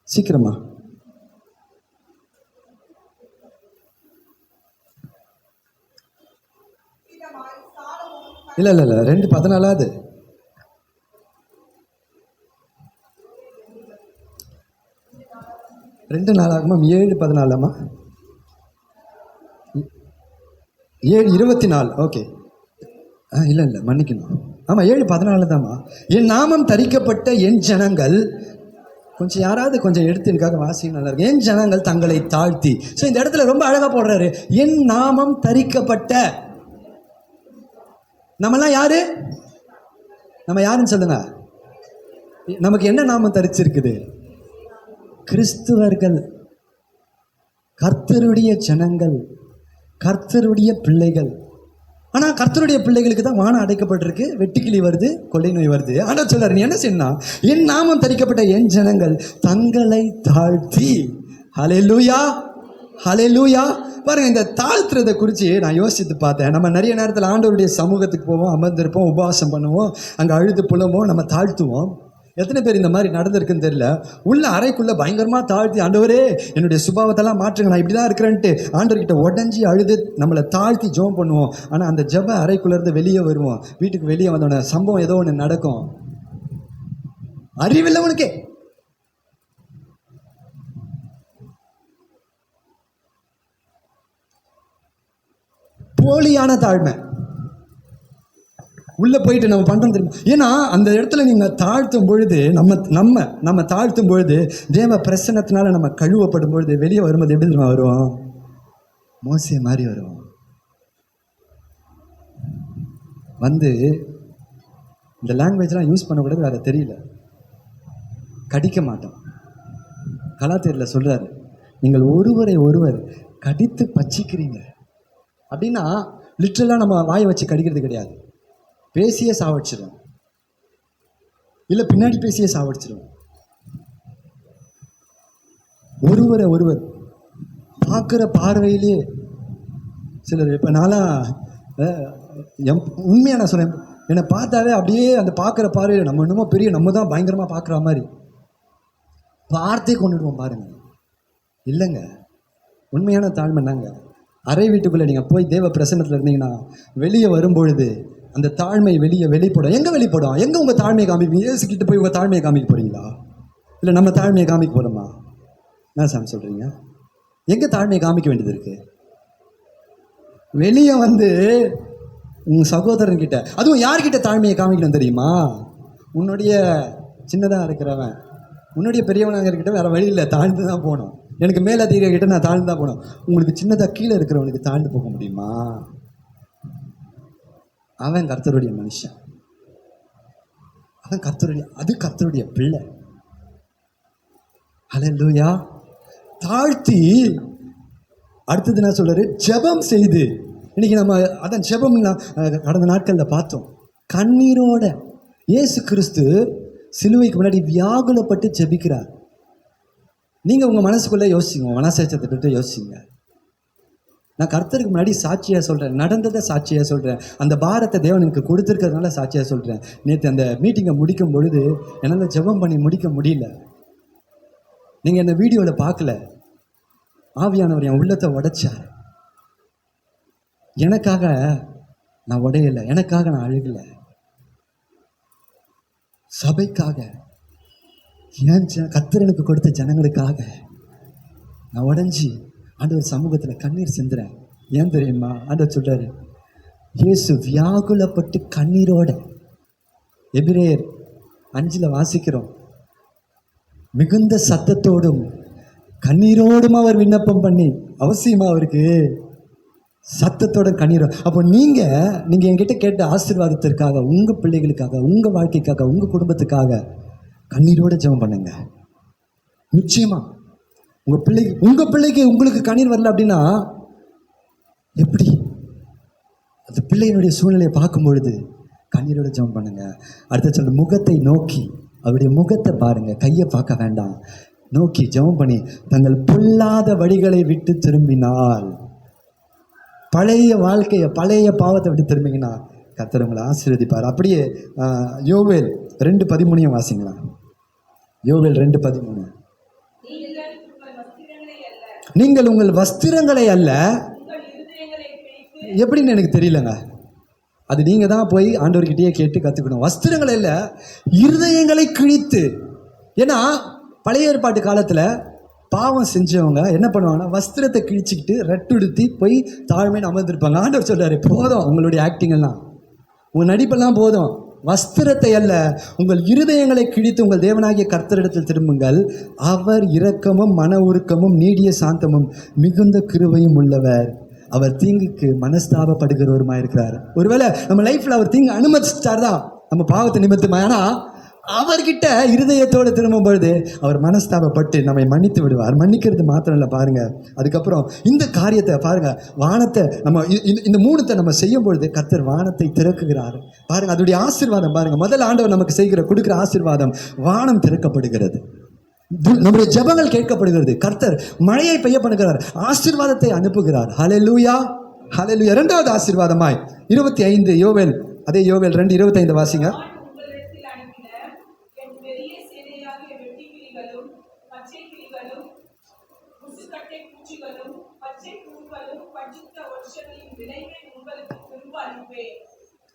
சீக்கிரமா. இல்லை 2:14. 2 நாளாகமம் 7:14. 7:24. ஓகே, இல்லை மன்னிக்கணும், ஆமாம் 7:14 தாம்மா. என் நாமம் தரிக்கப்பட்ட என் ஜனங்கள், கொஞ்சம் யாராவது கொஞ்சம் எடுத்து எனக்காக வாசிக்க நல்லா இருக்கு. என் ஜனங்கள் தங்களை தாழ்த்தி. ஸோ இந்த இடத்துல ரொம்ப அழகாக போடுறாரு, என் நாமம் தரிக்கப்பட்ட. நம்மலாம் யாரு? நம்ம யாருன்னு சொல்லுங்க. நமக்கு என்ன நாமம் தரிச்சிருக்குது? கிறிஸ்துவர்கள், கர்த்தருடைய ஜனங்கள், கர்த்தருடைய பிள்ளைகள். ஆனா கர்த்தருடைய பிள்ளைகளுக்கு தான் வானம் அடைக்கப்பட்டிருக்கு, வெட்டுக்கிளி வருது, கொள்ளை நோய் வருது. ஆனா சொல்றாரு, நீ என்ன செய்யணும், என் நாமம் தரிக்கப்பட்ட என் ஜனங்கள் தங்களை தாழ்த்தி. ஹல்லேலூயா, ஹல்லேலூயா. பாருங்க, இந்த தாழ்த்துறதை குறித்து நான் யோசித்து பார்த்தேன். நம்ம நிறைய நேரத்தில் ஆண்டவருடைய சமூகத்துக்கு போவோம், அமர்ந்திருப்போம், உபவாசம் பண்ணுவோம், அங்கே அழுது புலம்போம், நம்ம தாழ்த்துவோம். எத்தனை பேர் இந்த மாதிரி நடந்திருக்குன்னு தெரியல. உள்ள அறைக்குள்ளே பயங்கரமாக தாழ்த்தி, ஆண்டவரே என்னுடைய சுபாவத்தெல்லாம் மாற்றுங்க, நான் இப்படி தான் இருக்கிறேன்ட்டு ஆண்டவர்கிட்ட உடஞ்சி அழுது நம்மளை தாழ்த்தி ஜெபம் பண்ணுவோம். ஆனால் அந்த ஜெப அறைக்குள்ளேருந்து வெளியே வருவோம். வீட்டுக்கு வெளியே வந்தோடனே சம்பவம் ஏதோ ஒன்று நடக்கும். அறிவில்லை உனக்கே. போலியான தாழ்மை உள்ள போயிட்டு நம்ம பண்றோம் தெரியுமா? ஏன்னா அந்த இடத்துல நீங்க தாழ்த்தும் பொழுது, நம்ம தாழ்த்தும் பொழுது, தேவ பிரசன்னத்தினால நம்ம கழுவப்படும் பொழுது வெளியே வரும்போது எப்படி தெரியுமா வருவோம்? மோசே மாதிரி வருவோம். வந்து இந்த லாங்குவேஜ்லாம் யூஸ் பண்ணக்கூடாது, வேற தெரியல, கடிக்க மாட்டோம். கலாத்தியரில் சொல்றாரு, நீங்கள் ஒருவரை ஒருவர் கடித்து பச்சிக்கிறீங்க அப்படின்னா லிட்ரலாக நம்ம வாயை வச்சு கடிக்கிறது கிடையாது. பேசியே சாவடிச்சிடும், இல்லை பின்னாடி பேசியே சாவடிச்சிடும். ஒருவரை ஒருவர் பார்க்குற பார்வையிலேயே சிலர், இப்போ நான்லாம் உண்மையாக நான் சொல்கிறேன், என்னை பார்த்தாவே அப்படியே அந்த பார்க்குற பார்வையில் நம்ம இன்னமும் பெரிய, நம்ம தான் பயங்கரமாக பார்க்குற மாதிரி பார்த்தே கொண்டுடுவோம். பாருங்க, இல்லைங்க, உண்மையான தாழ்மை என்னங்க? அறை வீட்டுக்குள்ளே நீங்கள் போய் தேவ பிரசன்னத்தில் இருந்தீங்கன்னா வெளியே வரும்பொழுது அந்த தாழ்மை வெளிப்படும். எங்கே வெளிப்படும்? எங்கே உங்கள் தாழ்மையை காமிப்பீங்க? ஏசுக்கிட்டு போய் உங்கள் தாழ்மையை காமிக்க போகிறீங்களா? இல்லை நம்ம தாழ்மையை காமிக்க போகிறோமா? என்ன சாமி சொல்கிறீங்க? எங்கே தாழ்மையை காமிக்க வேண்டியது இருக்குது? வெளியே வந்து உங்கள் சகோதரன்கிட்ட, அதுவும் யார்கிட்ட தாழ்மையை காமிக்கணும் தெரியுமா? உன்னுடைய சின்னதாக இருக்கிறவன், உன்னுடைய பெரியவனாக இருக்கிட்ட வேறு வழி இல்லை, தாழ்ந்து தான் போகணும். எனக்கு மேலதிகாரிகிட்ட நான் தாழ்ந்து தான் போகணும். உங்களுக்கு சின்னதாக கீழே இருக்கிறவனுக்கு தாழ்ந்து போக முடியுமா? அவன் கர்த்தருடைய மனுஷன், அவன் கர்த்தருடைய பிள்ளை. ஹல்லேலூயா. தாழ்த்தி அடுத்தது என்ன சொல்றாரு? ஜெபம் செய்து. இன்னைக்கு நம்ம அதான் ஜெபம் கடந்த நாட்களில் பார்த்தோம். கண்ணீரோட இயேசு கிறிஸ்து சிலுவைக்கு முன்னாடி வியாகுலப்பட்டு ஜெபிக்கிறார். நீங்கள் உங்கள் மனசுக்குள்ளே யோசிங்க, மனசாட்சியத்தை விட்டு யோசிங்க. நான் கர்த்தருக்கு முன்னாடி சாட்சியாக சொல்கிறேன், நடந்ததை சாட்சியாக சொல்கிறேன், அந்த பாரத்தை தேவன் எனக்கு கொடுத்துருக்கிறதுனால சாட்சியாக சொல்கிறேன். நேற்று அந்த மீட்டிங்கை முடிக்கும் பொழுது என்னால் ஜெபம் பண்ணி முடிக்க முடியல. நீங்கள் இந்த வீடியோவில் பார்க்கல, ஆவியானவர் என் உள்ளத்தை உடைச்சார். எனக்காக நான் உடையலை, எனக்காக நான் அழுகலை, சபைக்காக, ஏன் கர்த்தர் எனக்கு கொடுத்த ஜனங்களுக்காக நான் உடைஞ்சி ஆண்டவர் சமூகத்தில் கண்ணீர் சிந்துறேன். ஏன் தெரியுமா? ஆண்டவர் சொல்றாரு, இயேசு வியாகுலப்பட்டு கண்ணீரோட, எபிரேயர் 5 வாசிக்கிறோம், மிகுந்த சத்தத்தோடும் கண்ணீரோடும் அவர் விண்ணப்பம் பண்ணி, அவசியமா அவருக்கு சத்தத்தோட கண்ணீரோ. அப்போ நீங்க என்கிட்ட கேட்ட ஆசீர்வாதத்திற்காக, உங்க பிள்ளைகளுக்காக, உங்க வாழ்க்கைக்காக, உங்க குடும்பத்துக்காக கண்ணீரோட ஜெபம் பண்ணுங்க. நிச்சயமா உங்க பிள்ளைக்கு உங்களுக்கு கண்ணீர் வரல அப்படின்னா எப்படி? அந்த பிள்ளையினுடைய சூழ்நிலையை பார்க்கும் பொழுது கண்ணீரோட ஜெபம் பண்ணுங்க. அடுத்த சொல்ற, முகத்தை நோக்கி, அவருடைய முகத்தை பாருங்க, கையை பார்க்க வேண்டாம், நோக்கி ஜெபம் பண்ணி தங்கள் பொல்லாத வழிகளை விட்டு திரும்பினால், பழைய வாழ்க்கையை, பழைய பாவத்தை விட்டு திரும்பிங்கன்னா கர்த்தர் உங்களை ஆசீர்வதிப்பார். அப்படியே யோவேல் 2:13 வாசிங்களா? யோவேல் 2:13, நீங்கள் உங்கள் வஸ்திரங்களை அல்ல, எப்படின்னு எனக்கு தெரியலங்க, அது நீங்கள் தான் போய் ஆண்டவர்கிட்டயே கேட்டு கற்றுக்கணும். வஸ்திரங்களை இல்லை, இருதயங்களை கிழித்து. ஏன்னா பழைய ஏற்பாட்டு காலத்தில் பாவம் செஞ்சவங்க என்ன பண்ணுவாங்கன்னா வஸ்திரத்தை கிழிச்சிக்கிட்டு ரெட்டுடுத்தி போய் தாழ்மைன்னு அமர்ந்திருப்பாங்க. ஆண்டவர் சொல்றாரு, போதும் உங்களுடைய ஆக்டிங் எல்லாம், உங்கள் நடிப்பெல்லாம் போதும், வஸ்திரத்தை அல்ல உங்கள் இருதயங்களை கிழித்து உங்கள் தேவனாகிய கர்த்தரிடத்தில் திரும்புங்கள், அவர் இரக்கமும் மன உருக்கமும் நீடிய சாந்தமும் மிகுந்த கிருபையும் உள்ளவர், அவர் தீங்குக்கு மனஸ்தாபப்படுகிறவருமா இருக்கிறார். ஒருவேளை நம்ம லைஃப்ல அவர் தீங்கு அனுமதிச்சிட்டார் தான் நம்ம பாவத்தை நிமித்தமா, ஆனா அவர்கிட்ட இருதயத்தோடு திரும்பும் பொழுது அவர் மனஸ்தாபப்பட்டு நம்மை மன்னித்து விடுவார். மன்னிக்கிறது மாத்திரம் இல்லை பாருங்க, அதுக்கப்புறம் இந்த காரியத்தை பாருங்க, வானத்தை நம்ம இந்த மூணுத்தை நம்ம செய்யும் பொழுது கர்த்தர் வானத்தை திறக்குகிறார் பாருங்க. அதோடைய ஆசீர்வாதம் பாருங்க, முதல் ஆண்டவர் நமக்கு கொடுக்கிற ஆசீர்வாதம், வானம் திறக்கப்படுகிறது, நம்முடைய ஜெபங்கள் கேட்கப்படுகிறது, கர்த்தர் மழையை பெய்ய பண்ணுகிறார், ஆசீர்வாதத்தை அனுப்புகிறார். ஹல்லேலூயா, ஹல்லேலூயா. இரண்டாவது ஆசீர்வாதமாய் 25 யோவேல், அதே யோவேல் 2:25 வாசிங்க.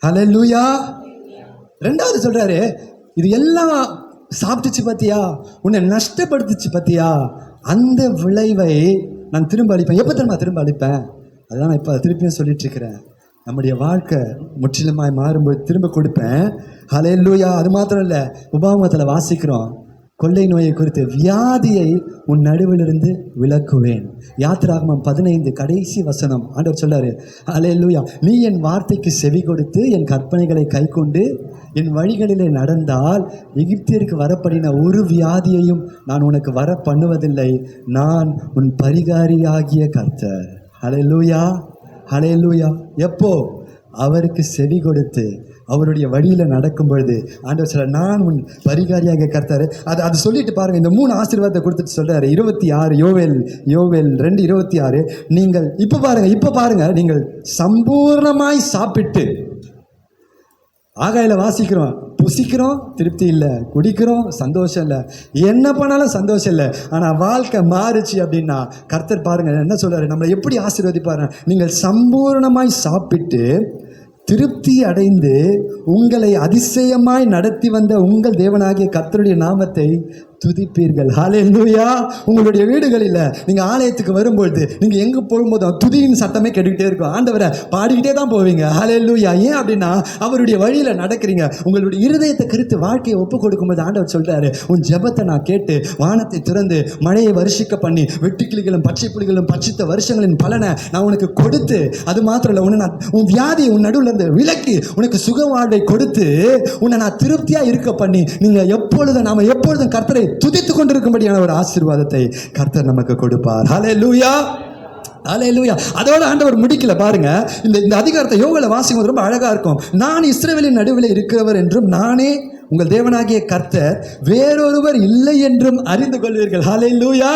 ஹல்லேலூயா. ரெண்டாவது சொல்றாரு, இது எல்லாம் சாப்பிட்டுச்சு பத்தியா, உன்னை நஷ்டப்படுத்துச்சு பத்தியா, அந்த விளைவை நான் திரும்ப அளிப்பேன். எப்போ திரும்ப அளிப்பேன்? அதுதான் நான் இப்போ திருப்பியும் சொல்லிட்டு இருக்கிறேன். நம்முடைய வாழ்க்கை முற்றிலுமாய் மாறும்போது திரும்ப கொடுப்பேன். ஹல்லேலூயா. அது மாத்திரம் இல்லை, உபாகமத்தில் வாசிக்கிறோம், கொள்ளை நோயை குறித்து, வியாதியை உன் நடுவிலிருந்து விலக்குவேன். யாத்திராகமம் 15 கடைசி வசனம் ஆண்டவர் சொல்றாரு, ஹல்லேலூயா, நீ என் வார்த்தைக்கு செவி கொடுத்து என் கற்பனைகளை கை கொண்டு என் வழிகளிலே நடந்தால் எகிப்தியருக்கு வரப்படின ஒரு வியாதியையும் நான் உனக்கு வர பண்ணுவதில்லை, நான் உன் பரிகாரியாகிய கர்த்தர். ஹல்லேலூயா, ஹல்லேலூயா. எப்போ? அவருக்கு செவி கொடுத்து அவருடைய வழியில் நடக்கும் பொழுது ஆண்டவர் சொல்றார், நான் உன் பரிகாரியாக கர்த்தர். அது சொல்லிட்டு பாருங்க, இந்த 3 ஆசீர்வாதத்தை கொடுத்துட்டு சொல்றாரு. 26 யோவேல் 2:26, நீங்கள் இப்போ பாருங்க, நீங்கள் சம்பூர்ணமாய் சாப்பிட்டு, ஆகாயில வாசிக்கிறோம், புசிக்கிறோம் திருப்தி இல்லை, குடிக்கிறோம் சந்தோஷம் இல்லை, என்ன பண்ணாலும் சந்தோஷம் இல்லை, ஆனால் வாழ்க்கை மாறுச்சு அப்படின்னா கர்த்தர் பாருங்க என்ன சொல்றாரு, நம்மளை எப்படி ஆசீர்வதிப்பாரு. நீங்கள் சம்பூர்ணமாய் சாப்பிட்டு திருப்தி அடைந்து உங்களை அதிசயமாய் நடத்தி வந்த உங்கள் தேவனாகிய கர்த்தருடைய நாமத்தை துதிப்பீர்கள். ஹல்லேலூயா. உங்களுடைய வீடுகளில் நீங்கள் ஆலயத்துக்கு வரும்பொழுது நீங்கள் எங்கே போகும்போதும் துதியின் சத்தமே கேட்டுக்கிட்டே இருக்கும். ஆண்டவரை பாடிக்கிட்டே தான் போவீங்க. ஹல்லேலூயா. ஏன் அப்படின்னா அவருடைய வழியில் நடக்கிறீங்க. உங்களுடைய இருதயத்தை குறித்து வாழ்க்கையை ஒப்பு கொடுக்கும்போது ஆண்டவர் சொல்கிறாரு, உன் ஜெபத்தை நான் கேட்டு வானத்தை திறந்து மழையை வருஷிக்க பண்ணி வெட்டுக்கிளிகளும் பச்சை புலிகளும் பட்சித்த வருஷங்களின் பலனை நான் உனக்கு கொடுத்து, அது மாத்திரம் இல்லை, உன்னை நான் உன் வியாதியை உன் நடுவில் இருந்து விலக்கி உனக்கு சுக வாழ்வை கொடுத்து உன்னை நான் திருப்தியாக இருக்க பண்ணி நாம் எப்பொழுதும் கர்த்தரை துதித்துக் கொண்டிருக்கும்படியான ஒரு ஆசீர்வாதத்தை கர்த்தர் நமக்கு கொடுப்பார். ஹல்லேலூயா, ஹல்லேலூயா. அதோட ஆண்டவர் முடிக்கல பாருங்க, இந்த அதிகாரத்தை யோவேல வாசிக்கும் ரொம்ப அழகா இருக்கும். நான் இஸ்ரவேலின் நடுவில் இருக்கிறவர் என்றும் நானே உங்கள் தேவனாகிய கர்த்தர், வேறொருவர் இல்லை என்றும் அறிந்து கொள்வீர்கள். ஹல்லேலூயா.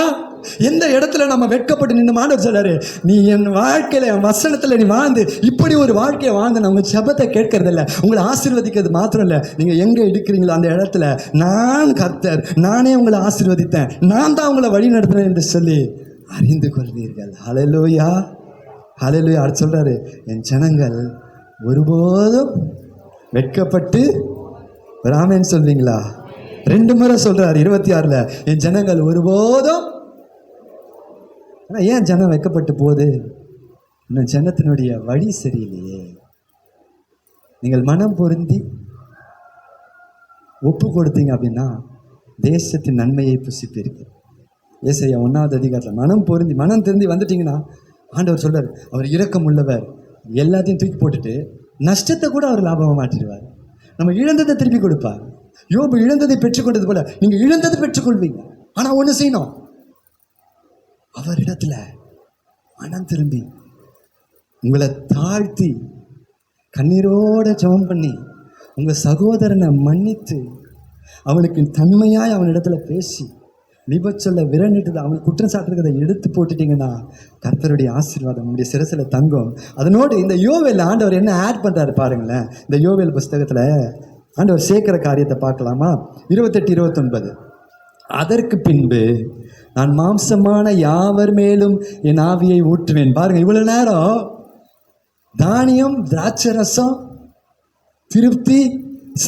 எந்த இடத்துல நம்ம வெட்கப்பட்டு நின்று ஆண்டவர் சொல்றாரு, நீ என் வாழ்க்கையில என் வசனத்துல நீ வாழ்ந்து இப்படி ஒரு வாழ்க்கையை வாழ்ந்து உங்க ஜெபத்தை கேட்கறது இல்லை, உங்களை ஆசீர்வதிக்கிறது மாத்திரம் இல்லை, நீங்க எங்க எடுக்கிறீங்களோ அந்த இடத்துல நான் கர்த்தர், நானே உங்களை ஆசீர்வதித்தேன், நான் தான் உங்களை வழி நடத்துறேன் என்று சொல்லி அறிந்து கொள்வீர்கள். ஹல்லேலூயா, ஹல்லேலூயா. அடுத்து சொல்றாரு, என் ஜனங்கள் ஒருபோதும் வெட்கப்பட்டு ராமேன்னு சொல்வீங்களா? 2 முறை சொல்றாரு 26ல, என் ஜனங்கள் ஒருபோதும். ஆனால் ஏன் ஜனம் வைக்கப்பட்டு போகுது? இன்னும் ஜனத்தினுடைய வழி சரியில்லையே. நீங்கள் மனம் பொருந்தி ஒப்பு கொடுத்தீங்க அப்படின்னா தேசத்தின் நன்மையை புசிப்பீர்கள். ஏசாயா 1வது அதிகாரத்தில் மனம் திருந்தி வந்துட்டீங்கன்னா ஆண்டவர் சொல்றார், அவர் இரக்கம் உள்ளவர், எல்லாத்தையும் தூக்கி போட்டுட்டு நஷ்டத்தை கூட அவர் லாபமாக மாற்றிடுவார். நம்ம இழந்ததை திருப்பி கொடுப்பார். யோபு இழந்ததை பெற்றுக்கொண்டது போல நீங்கள் இழந்ததை பெற்றுக்கொள்வீங்க. ஆனால் ஒன்று செய்யணும், அவரிடத்துல மனம் திரும்பி உங்களை தாழ்த்தி கண்ணீரோட ஜெபம் பண்ணி உங்கள் சகோதரனை மன்னித்து அவனுக்கு தன்மையாய் அவனிடத்துல பேசி நிபச்சொல்ல விரண்டிட்டு அவனுக்கு குற்றம் சாட்டுறதை எடுத்து போட்டுட்டீங்கன்னா கர்த்தருடைய ஆசீர்வாதம் உங்களுடைய சிரசில் தங்கும். அதனோடு இந்த யோவேல் ஆண்டவர் என்ன ஆட் பண்ணுறாரு பாருங்களேன். இந்த யோவேல் புஸ்தகத்தில் ஆண்டவர் சேர்க்கிற காரியத்தை பார்க்கலாமா? 28-29, அதற்கு பின்பு நான் மாம்சமான யாவர் மேலும் என் ஆவியை ஊற்றுவேன். பாருங்க, இவ்வளவு நேரம் தானியம், திராட்சரசம், திருப்தி,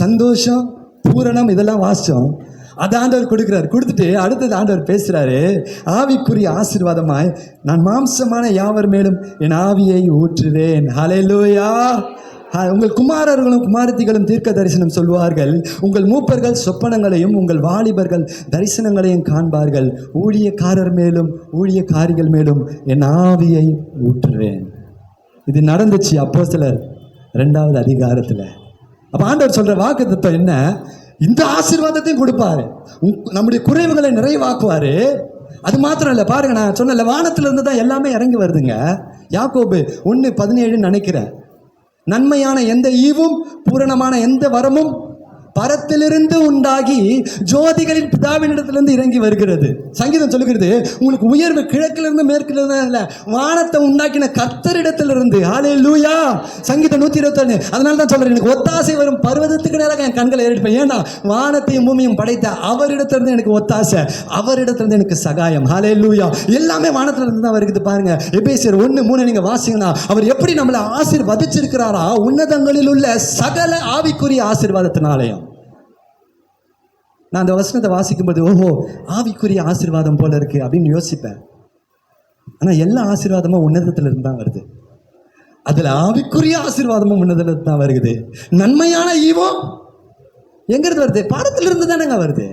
சந்தோஷம், பூரணம் இதெல்லாம் வாசிச்சோம். அது ஆண்டவர் கொடுக்கிறார். கொடுத்துட்டு அடுத்தது ஆண்டவர் பேசுறாரு, ஆவிக்குரிய ஆசீர்வாதமாய் நான் மாம்சமான யாவர் மேலும் என் ஆவியை ஊற்றுவேன். ஹல்லேலூயா. உங்கள் குமாரர்களும் குமாரத்திகளும் தீர்க்க தரிசனம் சொல்வார்கள், உங்கள் மூப்பர்கள் சொப்பனங்களையும் உங்கள் வாலிபர்கள் தரிசனங்களையும் காண்பார்கள், ஊழியக்காரர் மேலும் ஊழியக்காரிகள் மேலும் என் ஆவியை ஊற்றுவேன். இது நடந்துச்சு அப்போஸ்தலர் 2வது அதிகாரத்தில். அப்போ ஆண்டவர் சொல்ற வாக்குத்தத்தம் என்ன? இந்த ஆசீர்வாதத்தையும் கொடுப்பாரு. நம்முடைய குறைவுகளை நிறைவாக்குவாரு. அது மாத்திரம் இல்லை, பாருங்க, நான் சொன்ன வானத்துல இருந்து தான் எல்லாமே இறங்கி வருதுங்க. யாக்கோபு 1:17 நினைக்கிறேன். நன்மையான எந்த ஈவும் பூரணமான எந்த வரமும் பரத்திலிருந்து உண்டாகி ஜோதிகளின் பிதாவினிடத்திலிருந்து இறங்கி வருகிறது. சங்கீதம் சொல்லுகிறது, உங்களுக்கு உயர்வு கிழக்கிலிருந்து மேற்கிலிருந்து இல்ல, வானத்தை உண்டாக்கின கர்த்தரிடத்திலிருந்து. ஹல்லேலூயா. சங்கீதம் 121. அதனால தான் சொல்றேன், எனக்கு ஒத்தாசை வரும் பர்வதத்துக்கு நேராக என் கண்களை ஏறிடுப்பேன். ஏன்னா வானத்தையும் பூமியும் படைத்த அவரிடத்திலிருந்து எனக்கு ஒத்தாசை, அவரிடத்திலிருந்து எனக்கு சகாயம். ஹல்லேலூயா. எல்லாமே வானத்திலிருந்து தான் வருகிறது. பாருங்க, எபேசியர் 1:3 நீங்க வாசிங்கன்னா, அவர் எப்படி நம்மளை ஆசீர்வதிச்சிருக்கிறாரா, உன்னதங்களில் உள்ள சகல ஆவிக்குரிய ஆசீர்வாதத்தினாலயம். நான் அந்த வசனத்தை வாசிக்கும்போது, ஓஹோ, ஆவிக்குரிய ஆசீர்வாதம் போல இருக்கு அப்படின்னு யோசிப்பேன். ஆனா எல்லா ஆசீர்வாதமும் உன்னதத்துல இருந்து தான் வருது. அதுல ஆவிக்குரிய ஆசீர்வாதமும் உன்னதத்துல இருந்து தான் வருது. நன்மையான ஈவம் எங்கிருந்து வருது? பாடத்திலிருந்து தானேங்க வருது.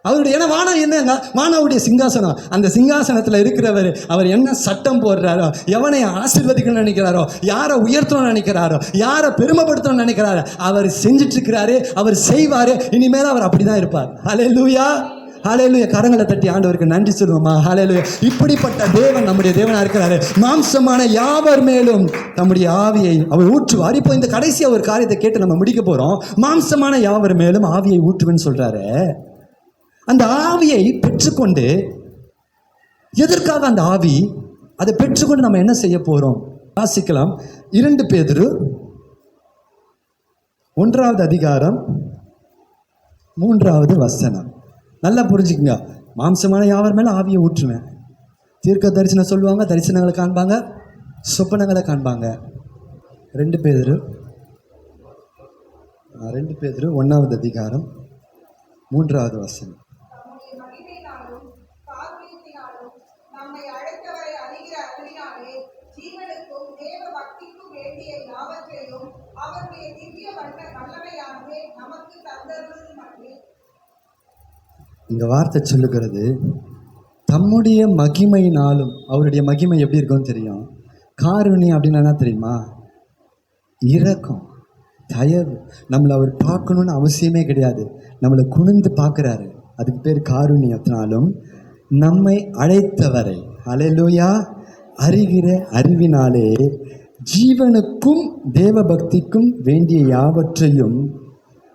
அவருடைய, ஏன்னா வானம் என்னங்க, வானாவுடைய சிங்காசனம். அந்த சிங்காசனத்தில் இருக்கிறவர், அவர் என்ன சட்டம் போடுறாரோ, எவனை ஆசீர்வதிக்கணும்னு நினைக்கிறாரோ, யாரை உயர்த்தணும்னு நினைக்கிறாரோ, யாரை பெருமைப்படுத்தணும்னு நினைக்கிறாரோ, அவர் செஞ்சுட்டு இருக்கிறாரு, அவர் செய்வாரு. இனிமேல் அவர் அப்படிதான் இருப்பார். ஹல்லேலூயா, ஹல்லேலூயா. கரங்களை தட்டி ஆண்டவருக்கு நன்றி சொல்லுவோமா? ஹல்லேலூயா. இப்படிப்பட்ட தேவன் நம்முடைய தேவனா இருக்கிறாரு. மாம்சமான யாவர் மேலும் தம்முடைய ஆவியை அவர் ஊற்றுவார். இப்போ இந்த கடைசியா ஒரு காரியத்தை கேட்டு நம்ம முடிக்க போறோம். மாம்சமான யாவர் மேலும் ஆவியை ஊற்றுவேன்னு சொல்றாரு. அந்த ஆவியை பெற்றுக்கொண்டு, எதற்காக அந்த ஆவி? அதை பெற்றுக்கொண்டு நம்ம என்ன செய்ய போறோம்? வாசிக்கலாம். 2 பேதுரு 1:3 நல்லா புரிஞ்சுக்குங்க. மாம்சமான யாவர் மேல ஆவியை ஊற்றுவேன். தீர்க்க தரிசனம் சொல்லுவாங்க, தரிசனங்களை காண்பாங்க, சொப்பனங்களை காண்பாங்க. 2 பேதுரு 1:3. இந்த வார்த்தை சொல்லுகிறது, தம்முடைய மகிமையினாலும். அவருடைய மகிமை எப்படி இருக்கும்னு தெரியும். காருண்யம் அப்படின்னா என்ன தெரியுமா? இரக்கம், தயவு. நம்மளை அவர் பார்க்கணுன்னு அவசியமே கிடையாது, நம்மளை குனிந்து பார்க்குறாரு. அதுக்கு பேர் காருண்யத்தினாலும். நம்மை அழைத்தவரை, ஹல்லேலூயா, அறிகிற அறிவினாலே ஜீவனுக்கும் தேவ பக்திக்கும் வேண்டிய யாவற்றையும்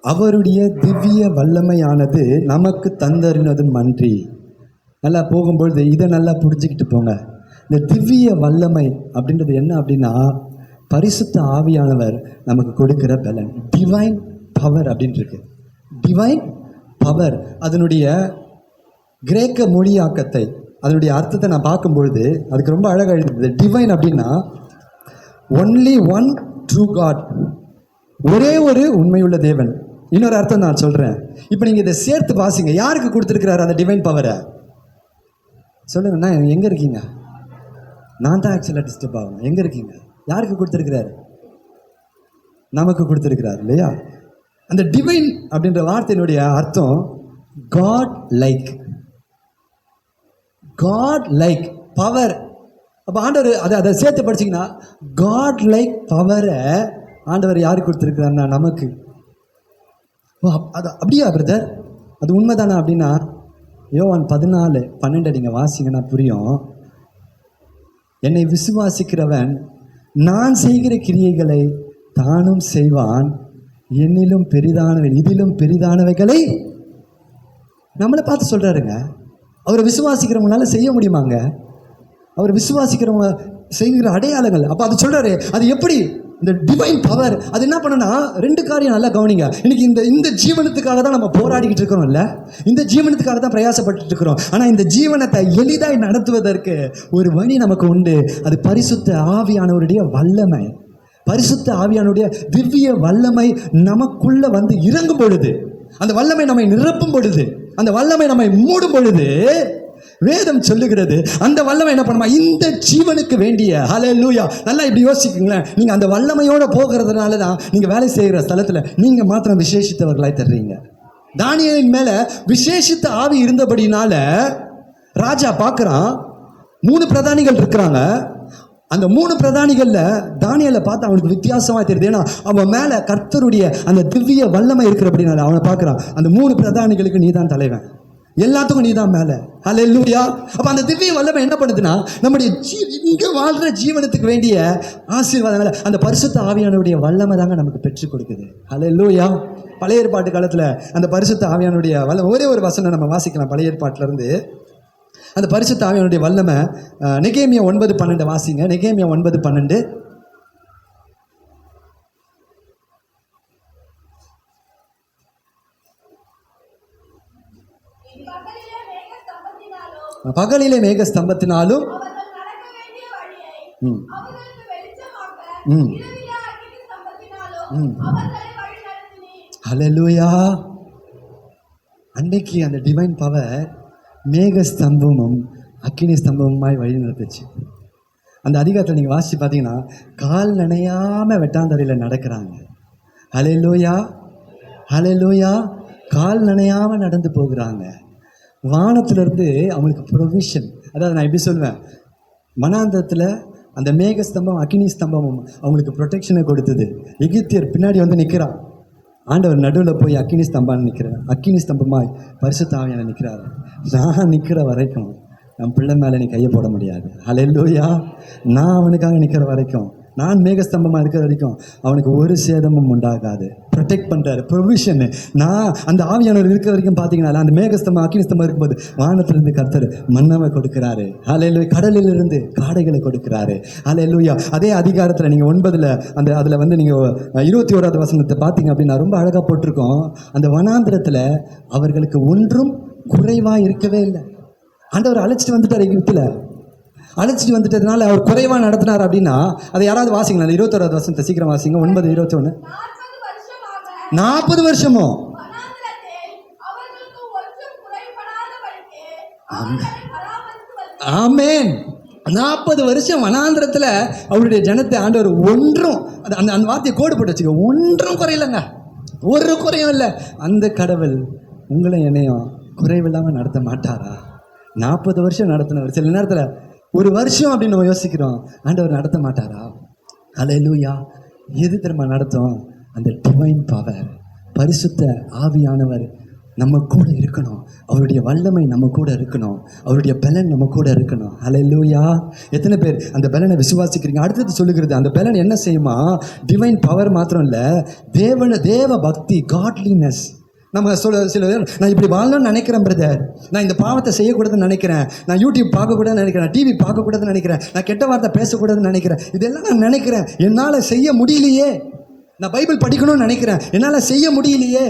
அவருடைய திவ்ய வல்லமையானது நமக்கு தந்தறினதும் அன்றி. நல்லா போகும்பொழுது இதை நல்லா புரிஞ்சுக்கிட்டு போங்க. இந்த திவ்ய வல்லமை அப்படின்றது என்ன அப்படின்னா, பரிசுத்த ஆவியானவர் நமக்கு கொடுக்கிற பலன். டிவைன் பவர் அப்படின்னு இருக்கு. டிவைன் பவர், அதனுடைய கிரேக்க மொழியாக்கத்தை, அதனுடைய அர்த்தத்தை நான் பார்க்கும்பொழுது அதுக்கு ரொம்ப அழகாக எழுதுது. டிவைன் அப்படின்னா ஒன்லி ஒன் ட்ரூ காட், ஒரே ஒரு உண்மையுள்ள தேவன். இன்னொரு அர்த்தம் நான் சொல்றேன். இப்போ நீங்க இதை சேர்த்து வாசிங்க. யாருக்கு கொடுத்துருக்கிறாரு அந்த டிவைன் பவரை? சொல்லுங்கண்ணா, எங்க இருக்கீங்க? நான் தான் ஆக்சுவலாக டிஸ்டர்ப் ஆகணும். எங்க இருக்கீங்க? யாருக்கு கொடுத்துருக்கிறாரு? நமக்கு கொடுத்துருக்கிறார் இல்லையா? அந்த டிவைன் அப்படின்ற வார்த்தையினுடைய அர்த்தம் God like. God like power. அப்போ ஆண்டவர் அதை சேர்த்து படிச்சிங்கன்னா, காட் லைக் பவரை ஆண்டவர் யாருக்கு கொடுத்துருக்கிறாருன்னா நமக்கு. அது அப்படியா பிரதர்? அது உண்மைதானா அப்படின்னா, யோவான் 14:12 நீங்கள் வாசிங்கன்னா புரியும். என்னை விசுவாசிக்கிறவன் நான் செய்கிற கிரியைகளை தானும் செய்வான், என்னிலும் பெரிதானவை இதிலும் பெரிதானவைகளை. நம்மளை பார்த்து சொல்றாருங்க. அவரை விசுவாசிக்கிறவங்களால செய்ய முடியுமாங்க? அவர் விசுவாசிக்கிறவங்க செய்கிற அடையாளங்கள். அப்போ அது சொல்றாரு. அது எப்படி? இந்த டிவைன் பவர் அது என்ன பண்ணுன்னா, 2 காரியம் நல்லா கவனிங்க. இன்னைக்கு இந்த ஜீவனத்துக்காக தான் நம்ம போராடிக்கிட்டு இருக்கிறோம்ல, இந்த ஜீவனத்துக்காக தான் பிரயாசப்பட்டு இருக்கிறோம். ஆனால் இந்த ஜீவனத்தை எளிதாய் நடத்துவதற்கு ஒரு வழி நமக்கு உண்டு. அது பரிசுத்த ஆவியானவருடைய வல்லமை. பரிசுத்த ஆவியானுடைய திவ்ய வல்லமை நமக்குள்ள வந்து இறங்கும் பொழுது, அந்த வல்லமை நம்மை நிரப்பும் பொழுது, அந்த வல்லமை நம்மை மூடும் பொழுது, வேதம் சொல்லுகிறது அந்த வல்லமை என்ன பண்ணுமா? இந்த ஜீவனுக்கு வேண்டிய, ஹல்லேலூயா, நல்லா இப்படி யோசிக்குங்களேன். நீங்க அந்த வல்லமையோட போகிறதுனால தான் நீங்க வேலை செய்கிற ஸ்தலத்துல நீங்க மாத்திரம் விசேஷித்தவர்களாய் தர்றீங்க. தானியேலின் மேல விசேஷித்த ஆவி இருந்தபடினால ராஜா பார்க்குறான், 3 பிரதானிகள் இருக்கிறாங்க. அந்த 3 பிரதானிகள்ல தானியேலை பார்த்து அவனுக்கு வித்தியாசமா தெரியுது. ஏன்னா அவன் மேல கர்த்தருடைய அந்த திவ்ய வல்லமை இருக்கிறபடினால அவனை பார்க்கறான். அந்த 3 பிரதானிகளுக்கு நீ தான் தலைவன், எல்லாத்துக்கும் நீ தான் மேல. ஹல்லேலூயா. அப்ப அந்த திவ்ய வல்லமை என்ன பண்ணுதுன்னா, நம்முடைய இங்க வாழ்ற ஜீவனத்துக்கு வேண்டிய ஆசீர்வாதங்களை அந்த பரிசுத்த ஆவியானவருடைய வல்லமை தாங்க நமக்கு பெற்றுக் கொடுக்குது. ஹல்லேலூயா. பழைய ஏற்பாட்டு காலத்துல அந்த பரிசுத்த ஆவியானுடைய வல்லமை, ஒரே ஒரு வசனம் நம்ம வாசிக்கலாம் பழைய ஏற்பாட்டுல இருந்து. அந்த பரிசுத்த ஆவியானுடைய வல்லமை நெகேமியா 9:12 வாசிங்க. நெகேமியா 9:12. பகலிலே மேக ஸ்தம்பத்தினாலும் ஹல்லேலூயா. அன்னைக்கு அந்த டிவைன் பவர் மேக ஸ்தம்பமும் அக்கினி ஸ்தம்பமுமாய் வழி நடத்துச்சு. அந்த அதிகாரத்தில் நீங்கள் வாசித்து பார்த்தீங்கன்னா கால் நனையாமல் வெட்டாந்தரையில் நடக்கிறாங்க. ஹல்லேலூயா, ஹல்லேலூயா. கால் நனையாமல் நடந்து போகிறாங்க. வானத்திலிருந்து அவங்களுக்கு ப்ரொவிஷன். அதாவது நான் எப்படி சொல்லுவேன், வனாந்தரத்தில் அந்த மேக ஸ்தம்பம் அக்கினி ஸ்தம்பமும் அவங்களுக்கு ப்ரொடெக்ஷனை கொடுத்தது. எகிப்தியர் பின்னாடி வந்து நிற்கிறான், ஆண்டவர் நடுவில் போய் அக்கினி ஸ்தம்பான்னு நிற்கிறேன். அக்கினி ஸ்தம்பமாய் பரிசுத்த ஆவியானவர் நிற்கிறாரு. நான் நிற்கிற வரைக்கும் நம் பிள்ளை மேலே நீ கையை போட முடியாது. ஹல்லேலூயா. நான் அவனுக்காக நிற்கிற வரைக்கும், நான் மேகஸ்தம்பமாக இருக்கிற வரைக்கும் அவனுக்கு ஒரு சேதமும் உண்டாகாது. ப்ரொடெக்ட் பண்ணுறாரு, ப்ரொவிஷன். நான் அந்த ஆவியானவர் இருக்கிற வரைக்கும் பார்த்தீங்கன்னா அந்த மேகஸ்தம்பம் அக்கினி ஸ்தம்பம் இருக்கும்போது வானத்திலிருந்து கர்த்தர் மன்னவை கொடுக்குறாரு. ஹல்லேலூயா. கடலிலிருந்து காடைகளை கொடுக்குறாரு. ஹல்லேலூயா. அதே அதிகாரத்தில் நீங்கள் 9 அந்த அதில் வந்து நீங்கள் 21வது வசனத்தை பார்த்தீங்க அப்படின்னா ரொம்ப அழகாக போட்டிருக்கோம். அந்த வனாந்திரத்தில் அவர்களுக்கு ஒன்றும் குறைவாக இருக்கவே இல்லை. ஆண்டவர் அழைச்சிட்டு வந்துட்டார். எகிப்தில் அழைச்சிட்டு வந்துட்டதுனால அவர் குறைவாக நடத்தினார் அப்படின்னா அதை யாராவது வாசிங்க. அந்த 21வது வசனத்தை சீக்கிரம் வாசிங்க. 9:21. 40 வருஷமோ? ஆமென். 40 வருஷம் வனாந்திரத்தில் அவருடைய ஜனத்தை ஆண்டவர் ஒன்றும், அந்த அந்த வார்த்தையை கோடு போட்டு வச்சுக்க, ஒன்றும் குறையில்லைங்க, ஒரு குறையும் இல்லை. அந்த கடவுள் உங்களை என்னையும் குறைவில்லாமல் நடத்த மாட்டாரா? 40 வருஷம் நடத்தினவர். சில நேரத்தில் ஒரு வருஷம் அப்படின்னு நம்ம யோசிக்கிறோம், ஆண்டவர் நடத்த மாட்டாரா? ஹல்லேலூயா. எது திரும்ப நடத்தும்? அந்த டிவைன் பவர், பரிசுத்த ஆவியானவர் நம்ம கூட இருக்கணும். அவருடைய வல்லமை நம்ம கூட இருக்கணும். அவருடைய பலன் நம்ம கூட இருக்கணும். ஹல்லேலூயா. எத்தனை பேர் அந்த பலனை விசுவாசிக்கிறீங்க? அடுத்தது சொல்லுகிறது, அந்த பலன் என்ன செய்யுமா? டிவைன் பவர் மாத்திரம் இல்லை, தேவ பக்தி, காட்லினஸ். நம்ம சில நான் இப்படி வாழணும்னு நினைக்கிறேன் பிரதர், நான் இந்த பாவத்தை செய்யக்கூடாதுன்னு நினைக்கிறேன், நான் யூடியூப் பார்க்கக்கூடாதுன்னு நினைக்கிறேன், டிவி பார்க்கக்கூடாதுன்னு நினைக்கிறேன், நான் கெட்ட வார்த்தை பேசக்கூடாதுன்னு நினைக்கிறேன், இதெல்லாம் நான் நினைக்கிறேன், என்னால் செய்ய முடியலையே. நான் பைபிள் படிக்கணும்னு நினைக்கிறேன், என்னால் செய்ய முடியலையே.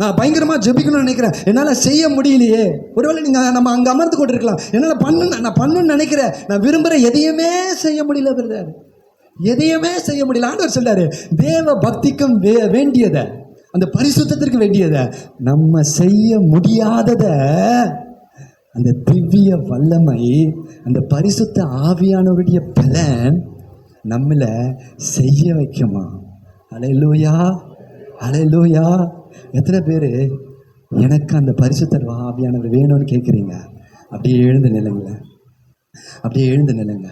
நான் பயங்கரமாக ஜெபிக்கணும்னு நினைக்கிறேன், என்னால் செய்ய முடியலையே. ஒருவேளை நீங்கள் நம்ம அங்கே அமர்ந்து கொண்டு இருக்கலாம், என்னால் நான் பண்ணணும்னு நினைக்கிறேன், நான் விரும்புகிற எதையுமே செய்ய முடியல பிரதர், எதையுமே செய்ய முடியல. ஆண்டவர் சொல்றாரு, தேவ பக்திக்கும் வேண்டியதை, அந்த பரிசுத்தத்திற்கு வேண்டியதை, நம்ம செய்ய முடியாதத அந்த திவ்ய வல்லமை, அந்த பரிசுத்த ஆவியானவருடைய பலன் நம்மள செய்ய வைக்குமா? ஹல்லேலூயா, ஹல்லேலூயா. எத்தனை பேர் எனக்கு அந்த பரிசுத்த ஆவியானவர் வேணும்னு கேட்குறீங்க? அப்படியே எழுந்து நில்லுங்க, அப்படியே எழுந்து நில்லுங்க.